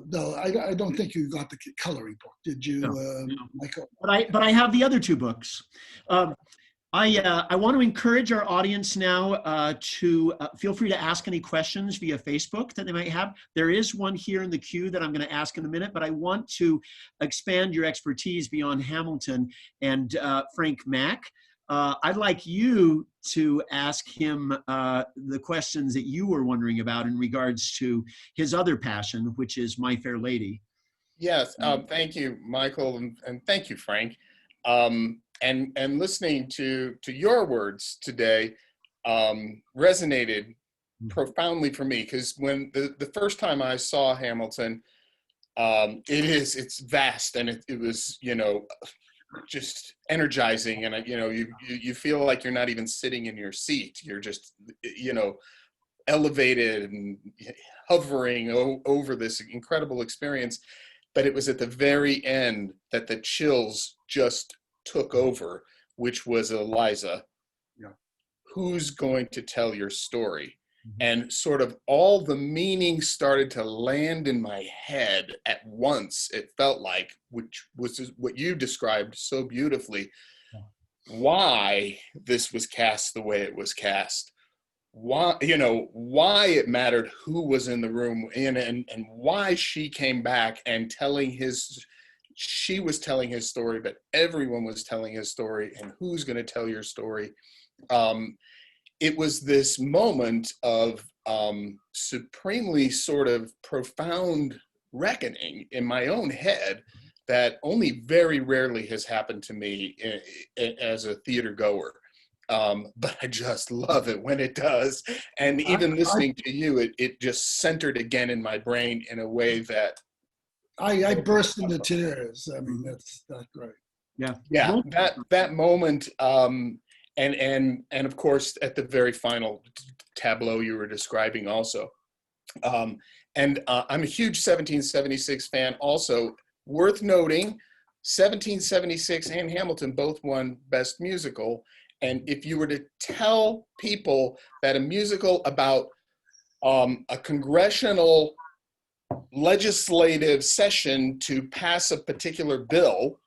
Though I don't think you got the coloring book, did you, No. Michael? But I have the other two books. I want to encourage our audience now to feel free to ask any questions via Facebook that they might have. There is one here in the queue that I'm going to ask in a minute, but I want to expand your expertise beyond Hamilton and Frank Mack. I'd like you to ask him the questions that you were wondering about in regards to his other passion, which is My Fair Lady. Yes, thank you, Michael, and thank you, Frank. And listening to your words today resonated profoundly for me, because when the first time I saw Hamilton, it's vast, and it was just energizing, and you feel like you're not even sitting in your seat, you're just elevated and hovering over this incredible experience. But it was at the very end that the chills just took over, which was Eliza. Yeah. Who's going to tell your story? And sort of all the meaning started to land in my head at once, it felt like, which was what you described so beautifully. Why this was cast the way it was cast. Why it mattered who was in the room, and why she came back and she was telling his story, but everyone was telling his story, and who's going to tell your story. It was this moment of supremely sort of profound reckoning in my own head that only very rarely has happened to me as a theater goer. But I just love it when it does. And even listening to you, it just centered again in my brain in a way that I burst into tears. I mean, that's great. Yeah. That moment, and of course at the very final tableau you were describing also. I'm a huge 1776 fan also. Worth noting, 1776 and Hamilton both won Best Musical. And if you were to tell people that a musical about a congressional legislative session to pass a particular bill,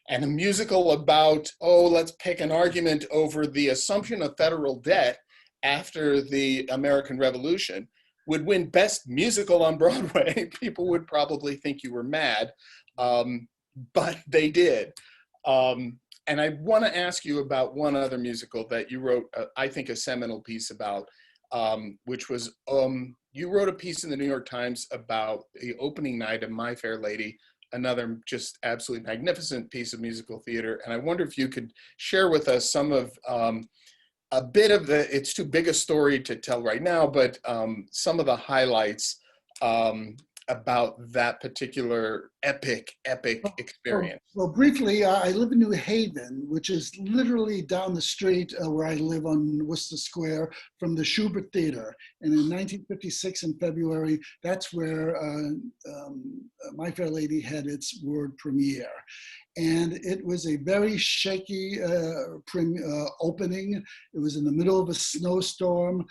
and a musical about, let's pick an argument over the assumption of federal debt after the American Revolution, would win Best Musical on Broadway, people would probably think you were mad, but they did. And I want to ask you about one other musical that you wrote, I think, a seminal piece about, which was, you wrote a piece in the New York Times about the opening night of My Fair Lady, another just absolutely magnificent piece of musical theater. And I wonder if you could share with us some of, a bit of it's too big a story to tell right now, but some of the highlights about that particular epic experience. Well, briefly, I live in New Haven, which is literally down the street where I live on Worcester Square from the Schubert Theater. And in 1956 in February, that's where My Fair Lady had its world premiere. And it was a very shaky opening. It was in the middle of a snowstorm.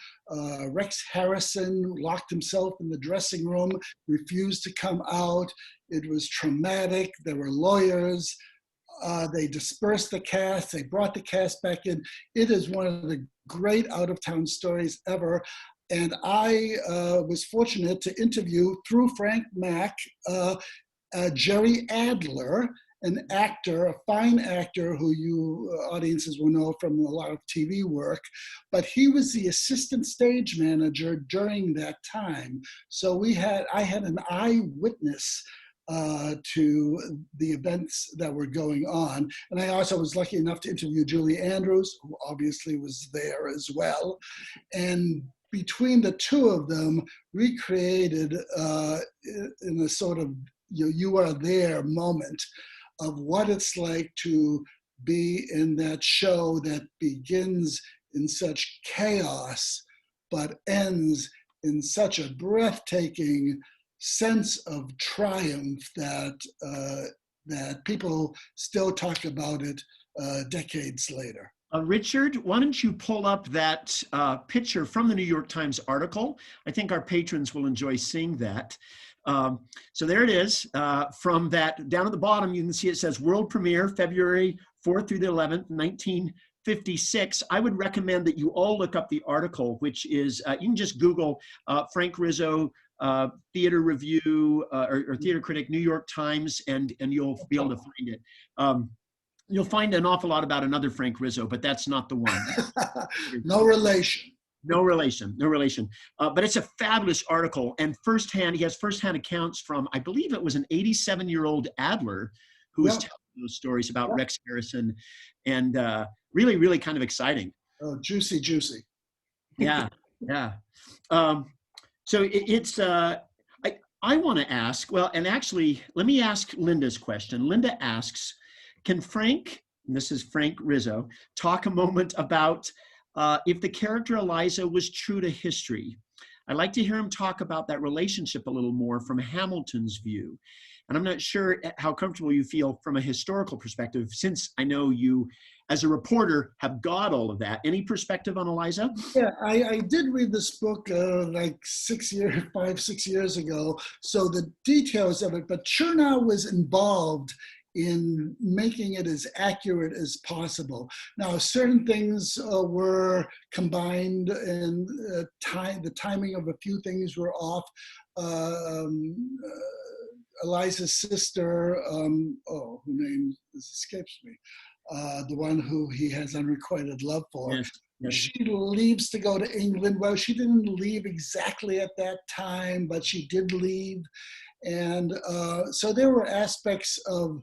Rex Harrison locked himself in the dressing room, refused to come out. It was traumatic. There were lawyers. They dispersed the cast. They brought the cast back in. It is one of the great out-of-town stories ever. And I was fortunate to interview, through Frank Mack, Jerry Adler. an actor, a fine actor who you audiences will know from a lot of TV work, but he was the assistant stage manager during that time. So I had an eyewitness to the events that were going on. And I also was lucky enough to interview Julie Andrews, who obviously was there as well. And between the two of them, recreated in a sort of you are there moment of what it's like to be in that show that begins in such chaos, but ends in such a breathtaking sense of triumph that that people still talk about it decades later. Richard, why don't you pull up that picture from the New York Times article? I think our patrons will enjoy seeing that. So there it is. From that, down at the bottom, you can see it says world premiere, February 4th through the 11th, 1956. I would recommend that you all look up the article, which is, you can just Google Frank Rizzo theater review or theater critic, New York Times, and you'll be able to find it. You'll find an awful lot about another Frank Rizzo, but that's not the one. No relation. No relation, no relation. But it's a fabulous article, and he has firsthand accounts from, I believe it was an 87-year-old Adler who was telling those stories about Rex Harrison, and really, really kind of exciting. Oh, juicy, juicy. Yeah, yeah. So I want to ask, well, and actually, let me ask Linda's question. Linda asks, can Frank, and this is Frank Rizzo, talk a moment about if the character Eliza was true to history? I'd like to hear him talk about that relationship a little more from Hamilton's view. And I'm not sure how comfortable you feel from a historical perspective, since I know you, as a reporter, have got all of that. Any perspective on Eliza? Yeah, I did read this book like 6 years ago. So the details of it, but Chernow was involved in making it as accurate as possible. Now, certain things were combined, and the timing of a few things were off. Eliza's sister, whose name escapes me, the one who he has unrequited love for. Yes, yes. She leaves to go to England. Well, she didn't leave exactly at that time, but she did leave. And so there were aspects of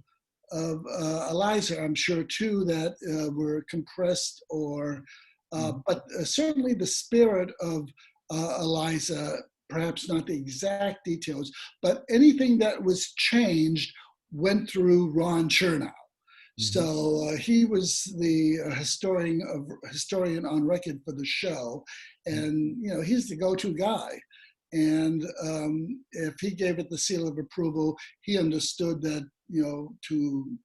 Eliza, I'm sure too, that were compressed, or but certainly the spirit of Eliza, perhaps not the exact details, but anything that was changed went through Ron Chernow. Mm-hmm. So he was the historian on record for the show, and he's the go-to guy. And if he gave it the seal of approval, he understood that to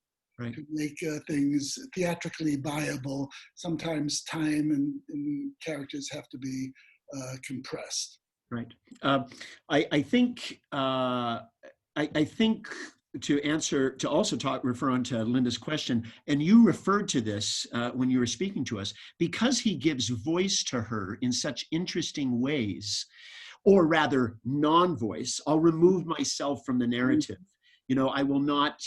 make things theatrically viable, sometimes time and characters have to be compressed. Right. I think to also refer on to Linda's question, and you referred to this when you were speaking to us, because he gives voice to her in such interesting ways, or rather non-voice. I'll remove myself from the narrative. I will not,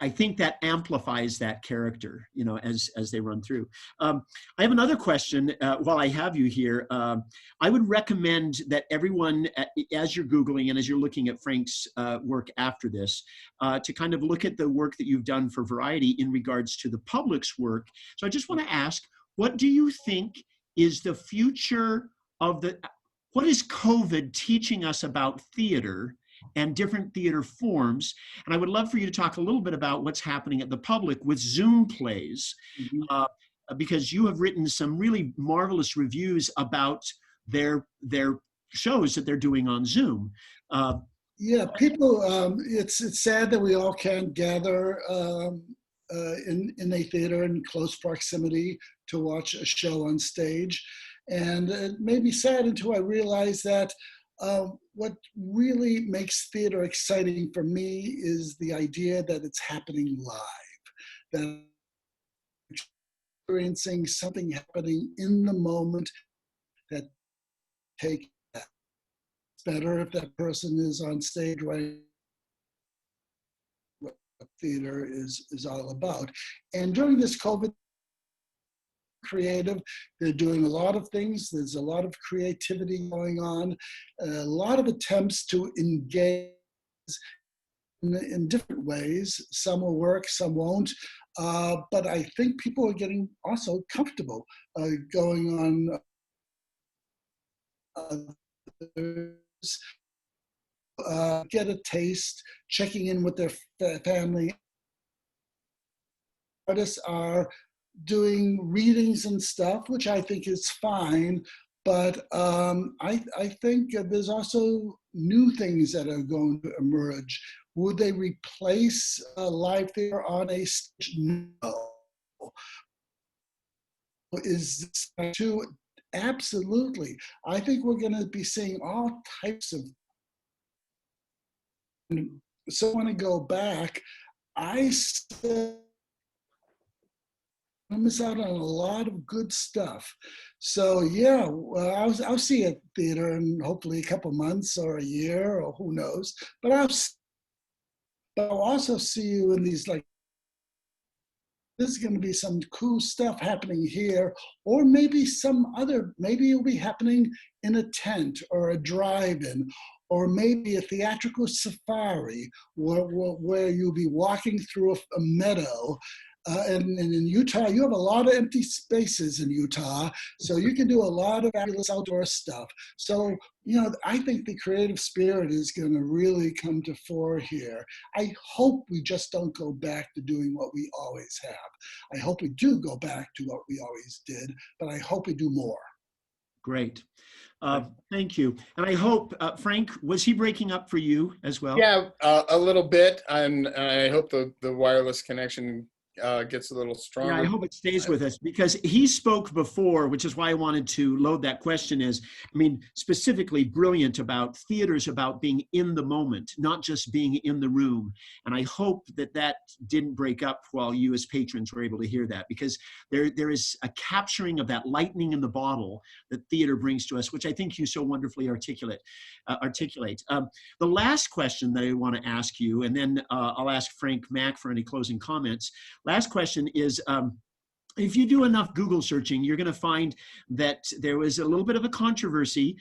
I think that amplifies that character, as they run through. I have another question while I have you here. I would recommend that everyone, as you're Googling and as you're looking at Frank's work after this, to kind of look at the work that you've done for Variety in regards to the public's work. So I just want to ask, what do you think is the future of what is COVID teaching us about theater and different theater forms? And I would love for you to talk a little bit about what's happening at the public with Zoom plays, because you have written some really marvelous reviews about their shows that they're doing on Zoom. Yeah, people, it's sad that we all can't gather in a theater in close proximity to watch a show on stage. And it made me sad until I realized that what really makes theater exciting for me is the idea that it's happening live, that experiencing something happening in the moment that takes that. It's better if that person is on stage right theater is all about. And during this COVID creative, they're doing a lot of things. There's a lot of creativity going on, a lot of attempts to engage in different ways. Some will work, some won't. But I think people are getting also comfortable going on get a taste, checking in with their family. Artists are doing readings and stuff, which I think is fine. But I think there's also new things that are going to emerge. Would they replace live theater on a stage? No. Is this too? Absolutely. I think we're going to be seeing all types of. So I want to go back. I still miss out on a lot of good stuff. So yeah, I'll see a theater in hopefully a couple months or a year or who knows. But I'll also see you in these, like, there's going to be some cool stuff happening here, or maybe maybe it'll be happening in a tent or a drive-in, or maybe a theatrical safari where you'll be walking through a meadow. And in Utah, you have a lot of empty spaces in Utah, so you can do a lot of fabulous outdoor stuff. So, I think the creative spirit is going to really come to fore here. I hope we just don't go back to doing what we always have. I hope we do go back to what we always did, but I hope we do more. Great. Thank you. And I hope, Frank, was he breaking up for you as well? Yeah, a little bit. And I hope the wireless connection gets a little stronger. Yeah, I hope it stays with us, because he spoke before, which is why I wanted to load that question specifically brilliant about theaters, about being in the moment, not just being in the room. And I hope that didn't break up while you as patrons were able to hear that, because there is a capturing of that lightning in the bottle that theater brings to us, which I think you so wonderfully articulate. The last question that I want to ask you, and then I'll ask Frank Mack for any closing comments. Last question is, if you do enough Google searching, you're going to find that there was a little bit of a controversy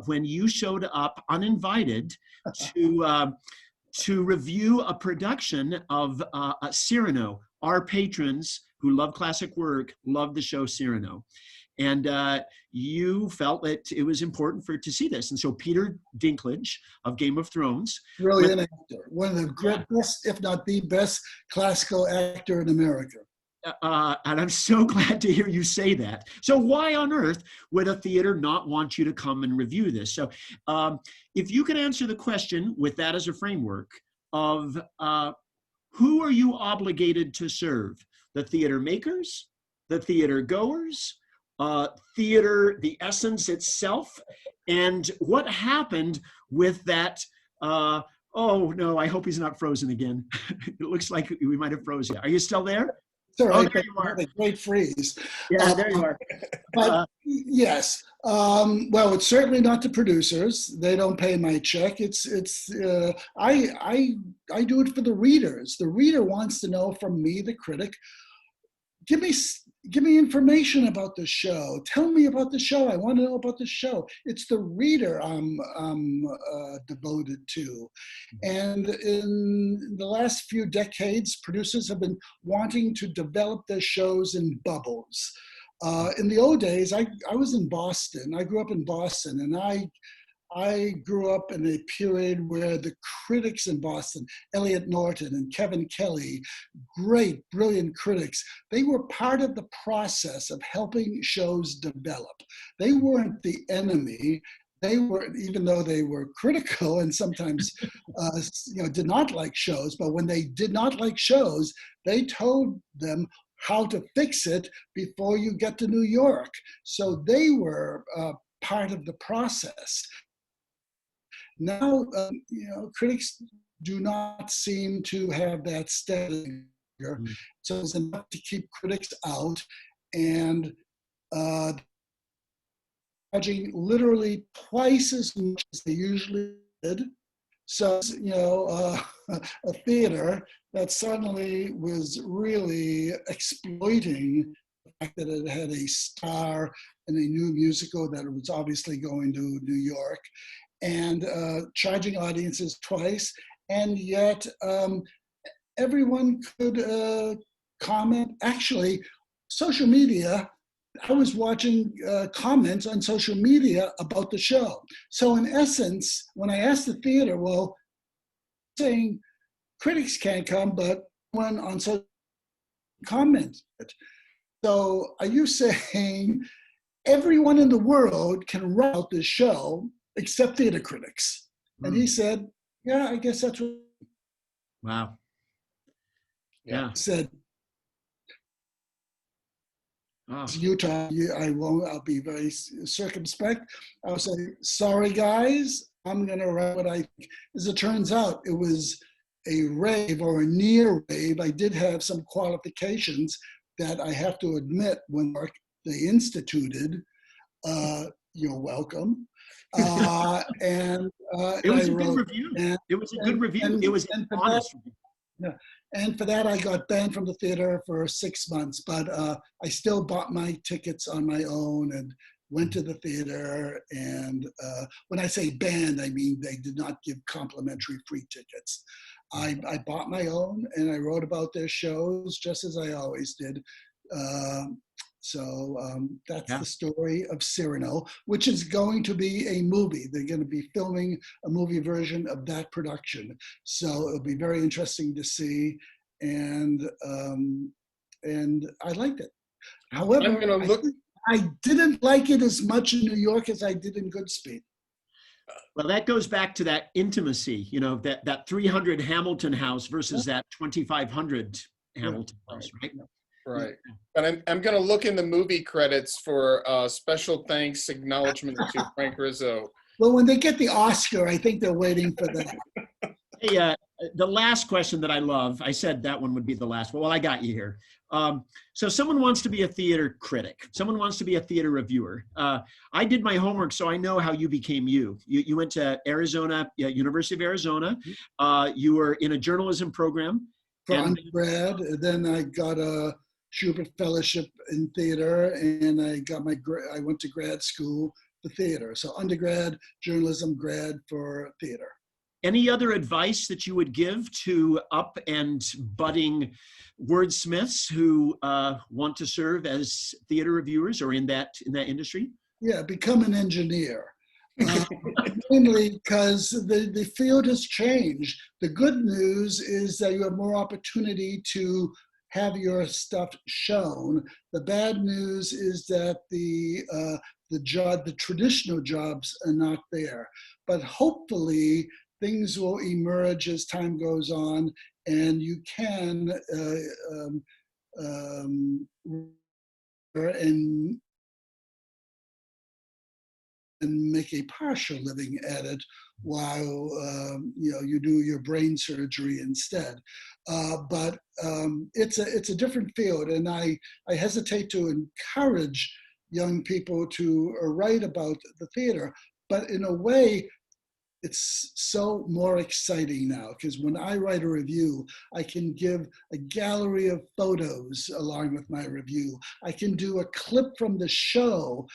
when you showed up uninvited to review a production of Cyrano. Our patrons who love classic work love the show Cyrano. And you felt that it was important to see this. And so Peter Dinklage of Game of Thrones. Brilliant actor. One of the best, if not the best, classical actor in America. And I'm so glad to hear you say that. So why on earth would a theater not want you to come and review this? So if you could answer the question with that as a framework of who are you obligated to serve? The theater makers, the theater goers, theater, the essence itself, and what happened with that. Oh no, I hope he's not frozen again. It looks like we might have frozen. Are you still there? Sorry, oh, there you are. A great freeze. Yeah, there you are. But yes, well, it's certainly not the producers. They don't pay my check. I do it for the readers. The reader wants to know from me, the critic, give me information about the show. Tell me about the show. I want to know about the show. It's the reader I'm devoted to. And in the last few decades, producers have been wanting to develop their shows in bubbles. In the old days, I was in Boston. I grew up in Boston, and I grew up in a period where the critics in Boston, Elliot Norton and Kevin Kelly, great, brilliant critics, they were part of the process of helping shows develop. They weren't the enemy. They were, even though they were critical and sometimes did not like shows, but when they did not like shows, they told them how to fix it before you get to New York. So they were part of the process. Now, critics do not seem to have that steady. So it's enough to keep critics out, and charging literally twice as much as they usually did. So, a theater that suddenly was really exploiting the fact that it had a star in a new musical that it was obviously going to New York, and charging audiences twice, and yet everyone could comment. Actually, social media, I was watching comments on social media about the show. So in essence, when I asked the theater, well, saying critics can't come, but one on social comments. So are you saying everyone in the world can write out this show except theater critics? And he said, yeah, I guess that's what. Wow. Yeah. Yeah. Said, Oh. Utah, I'll be very circumspect. I'll say, sorry guys, I'm gonna write what I think. As it turns out, it was a rave or a near rave. I did have some qualifications that I have to admit when they instituted. You're welcome. And it was I a wrote, good review. It was a good review. And, it was an honest review. Yeah. And for that, I got banned from the theater for 6 months, but I still bought my tickets on my own and went to the theater. And when I say banned, I mean they did not give complimentary free tickets. I bought my own and I wrote about their shows just as I always did. So that's the story of Cyrano, which is going to be a movie. They're going to be filming a movie version of that production. So it'll be very interesting to see. And I liked it. However, I didn't like it as much in New York as I did in Goodspeed. Well, that goes back to that intimacy, that 300 Hamilton house versus that 2,500 Hamilton house, right? Right. But I'm going to look in the movie credits for special thanks acknowledgement to Frank Rizzo. Well, when they get the Oscar, I think they're waiting for that. Hey, the last question that I love, I said that one would be the last. Well, I got you here. So someone wants to be a theater critic. Someone wants to be a theater reviewer. I did my homework, so I know how you became you. You went to Arizona, University of Arizona. You were in a journalism program. For undergrad, then I got a Schubert Fellowship in theater, and I went to grad school for theater. So undergrad, journalism, grad for theater. Any other advice that you would give to up and budding wordsmiths who want to serve as theater reviewers or in that industry? Yeah, become an engineer. Mainly because the field has changed. The good news is that you have more opportunity to have your stuff shown. The bad news is that the traditional jobs are not there. But hopefully things will emerge as time goes on, and you can and make a partial living at it while you do your brain surgery instead. But it's a different field, and I hesitate to encourage young people to write about the theater, but in a way, it's so more exciting now, because when I write a review, I can give a gallery of photos along with my review. I can do a clip from the show,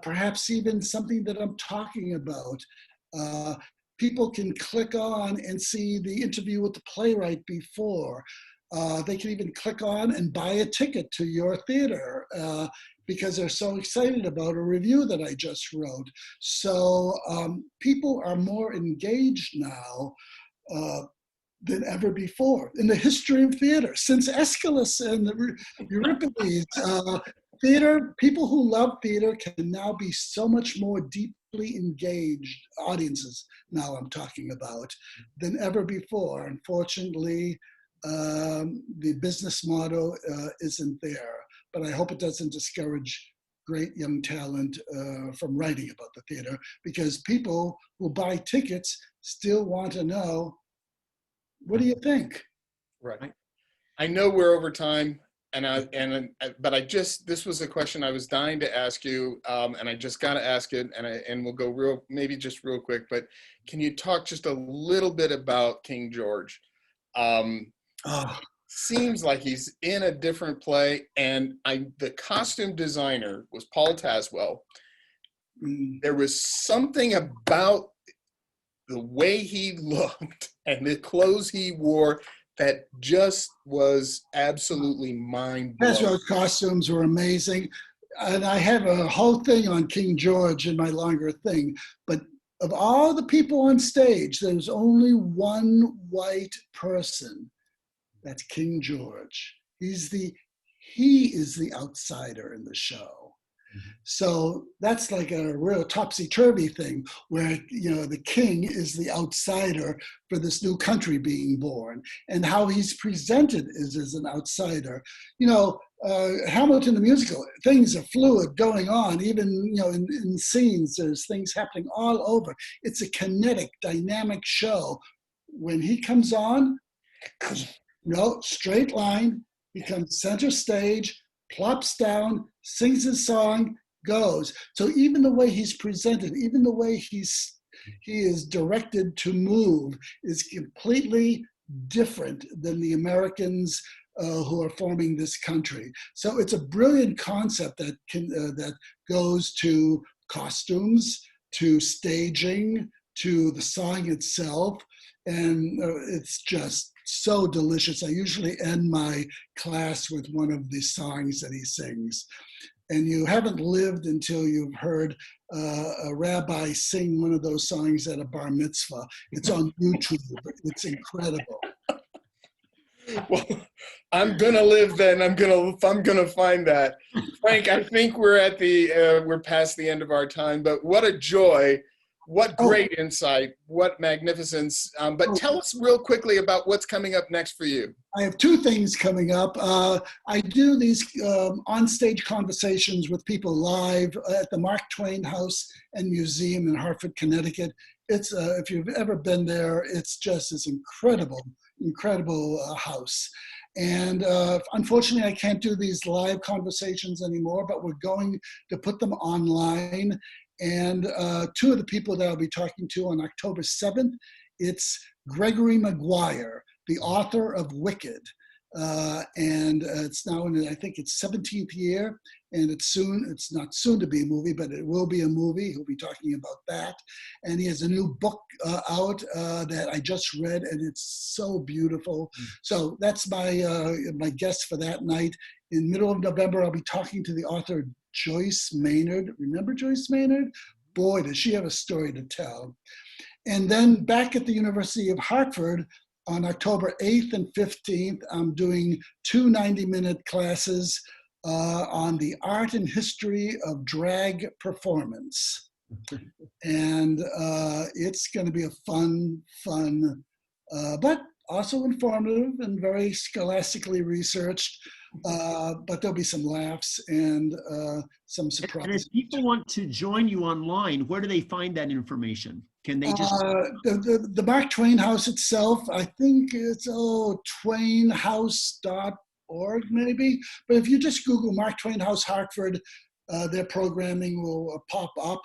perhaps even something that I'm talking about. People can click on and see the interview with the playwright before. They can even click on and buy a ticket to your theater because they're so excited about a review that I just wrote. So people are more engaged now than ever before in the history of theater. Since Aeschylus and Euripides, people who love theater can now be so much more deeply engaged, audiences now I'm talking about, than ever before. Unfortunately, the business model isn't there, but I hope it doesn't discourage great young talent from writing about the theater, because people who buy tickets still want to know, what do you think? Right. I know we're over time. but this was a question I was dying to ask you, and I just got to ask it, and we'll go maybe just real quick, but can you talk just a little bit about King George? Seems like he's in a different play, and the costume designer was Paul Taswell. There was something about the way he looked and the clothes he wore that just was absolutely mind-blowing. Taswell's costumes were amazing. And I have a whole thing on King George in my longer thing. But of all the people on stage, there's only one white person. That's King George. He is the outsider in the show. So that's like a real topsy-turvy thing where, the king is the outsider for this new country being born, and how he's presented is as an outsider. Hamilton the musical, things are fluid going on, even, in scenes, there's things happening all over. It's a kinetic, dynamic show. When he comes on, straight line, he comes center stage, plops down, sings his song, goes. So even the way he's presented, even the way he is directed to move is completely different than the Americans who are forming this country. So it's a brilliant concept that goes to costumes, to staging, to the song itself, and it's just so delicious. I usually end my class with one of the songs that he sings. And you haven't lived until you've heard a rabbi sing one of those songs at a bar mitzvah. It's on YouTube. It's incredible. Well, I'm gonna live then. I'm gonna find that. Frank, I think we're past the end of our time, but what a joy. What great insight, what magnificence. But tell us real quickly about what's coming up next for you. I have two things coming up. I do these on-stage conversations with people live at the Mark Twain House and Museum in Hartford, Connecticut. It's if you've ever been there, it's just this incredible house. And unfortunately, I can't do these live conversations anymore, but we're going to put them online. And two of the people that I'll be talking to on October 7th, it's Gregory Maguire, the author of Wicked. And it's now in, I think it's 17th year, and it's not soon to be a movie, but it will be a movie. He'll be talking about that. And he has a new book out that I just read, and it's so beautiful. So that's my guest for that night. In middle of November, I'll be talking to the author Joyce Maynard. Remember Joyce Maynard? Boy, does she have a story to tell. And then back at the University of Hartford on October 8th and 15th, I'm doing two 90-minute classes on the art and history of drag performance. And it's going to be a fun, but also informative and very scholastically researched. But there'll be some laughs and some surprises. And if people want to join you online, where do they find that information? Can they just... The Mark Twain House itself, I think it's twainhouse.org maybe. But if you just Google Mark Twain House Hartford, their programming will pop up.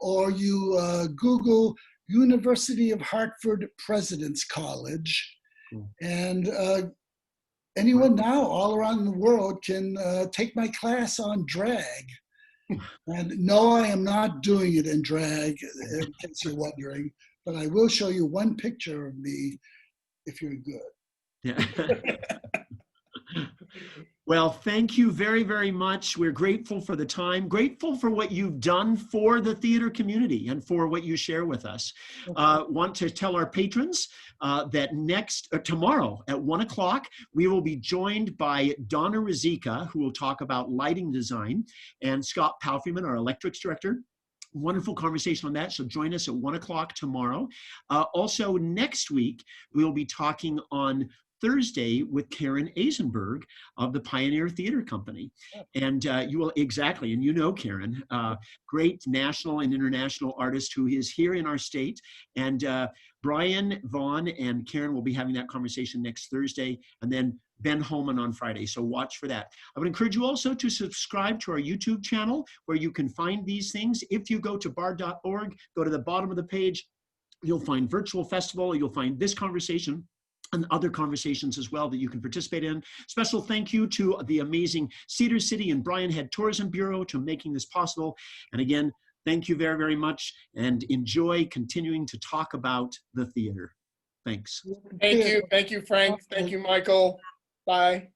Or you Google University of Hartford President's College. And anyone now all around the world can take my class on drag. And no, I am not doing it in drag, in case you're wondering, but I will show you one picture of me if you're good. Yeah. Well, thank you very, very much. We're grateful for the time, grateful for what you've done for the theater community and for what you share with us. Want to tell our patrons that tomorrow at 1 o'clock, we will be joined by Donna Rizika, who will talk about lighting design, and Scott Palfreyman, our electrics director. Wonderful conversation on that. So join us at 1 o'clock tomorrow. Also next week, we will be talking on Thursday with Karen Eisenberg of the Pioneer Theater Company. And you will, exactly, and you know Karen, great national and international artist who is here in our state. And Brian, Vaughn, and Karen will be having that conversation next Thursday, and then Ben Holman on Friday. So watch for that. I would encourage you also to subscribe to our YouTube channel where you can find these things. If you go to bard.org, go to the bottom of the page, you'll find Virtual Festival, you'll find this conversation and other conversations as well that you can participate in. Special thank you to the amazing Cedar City and Bryan Head Tourism Bureau to making this possible. And again, thank you very, very much, and enjoy continuing to talk about the theater. Thanks. Thank you, Frank. Thank you, Michael. Bye.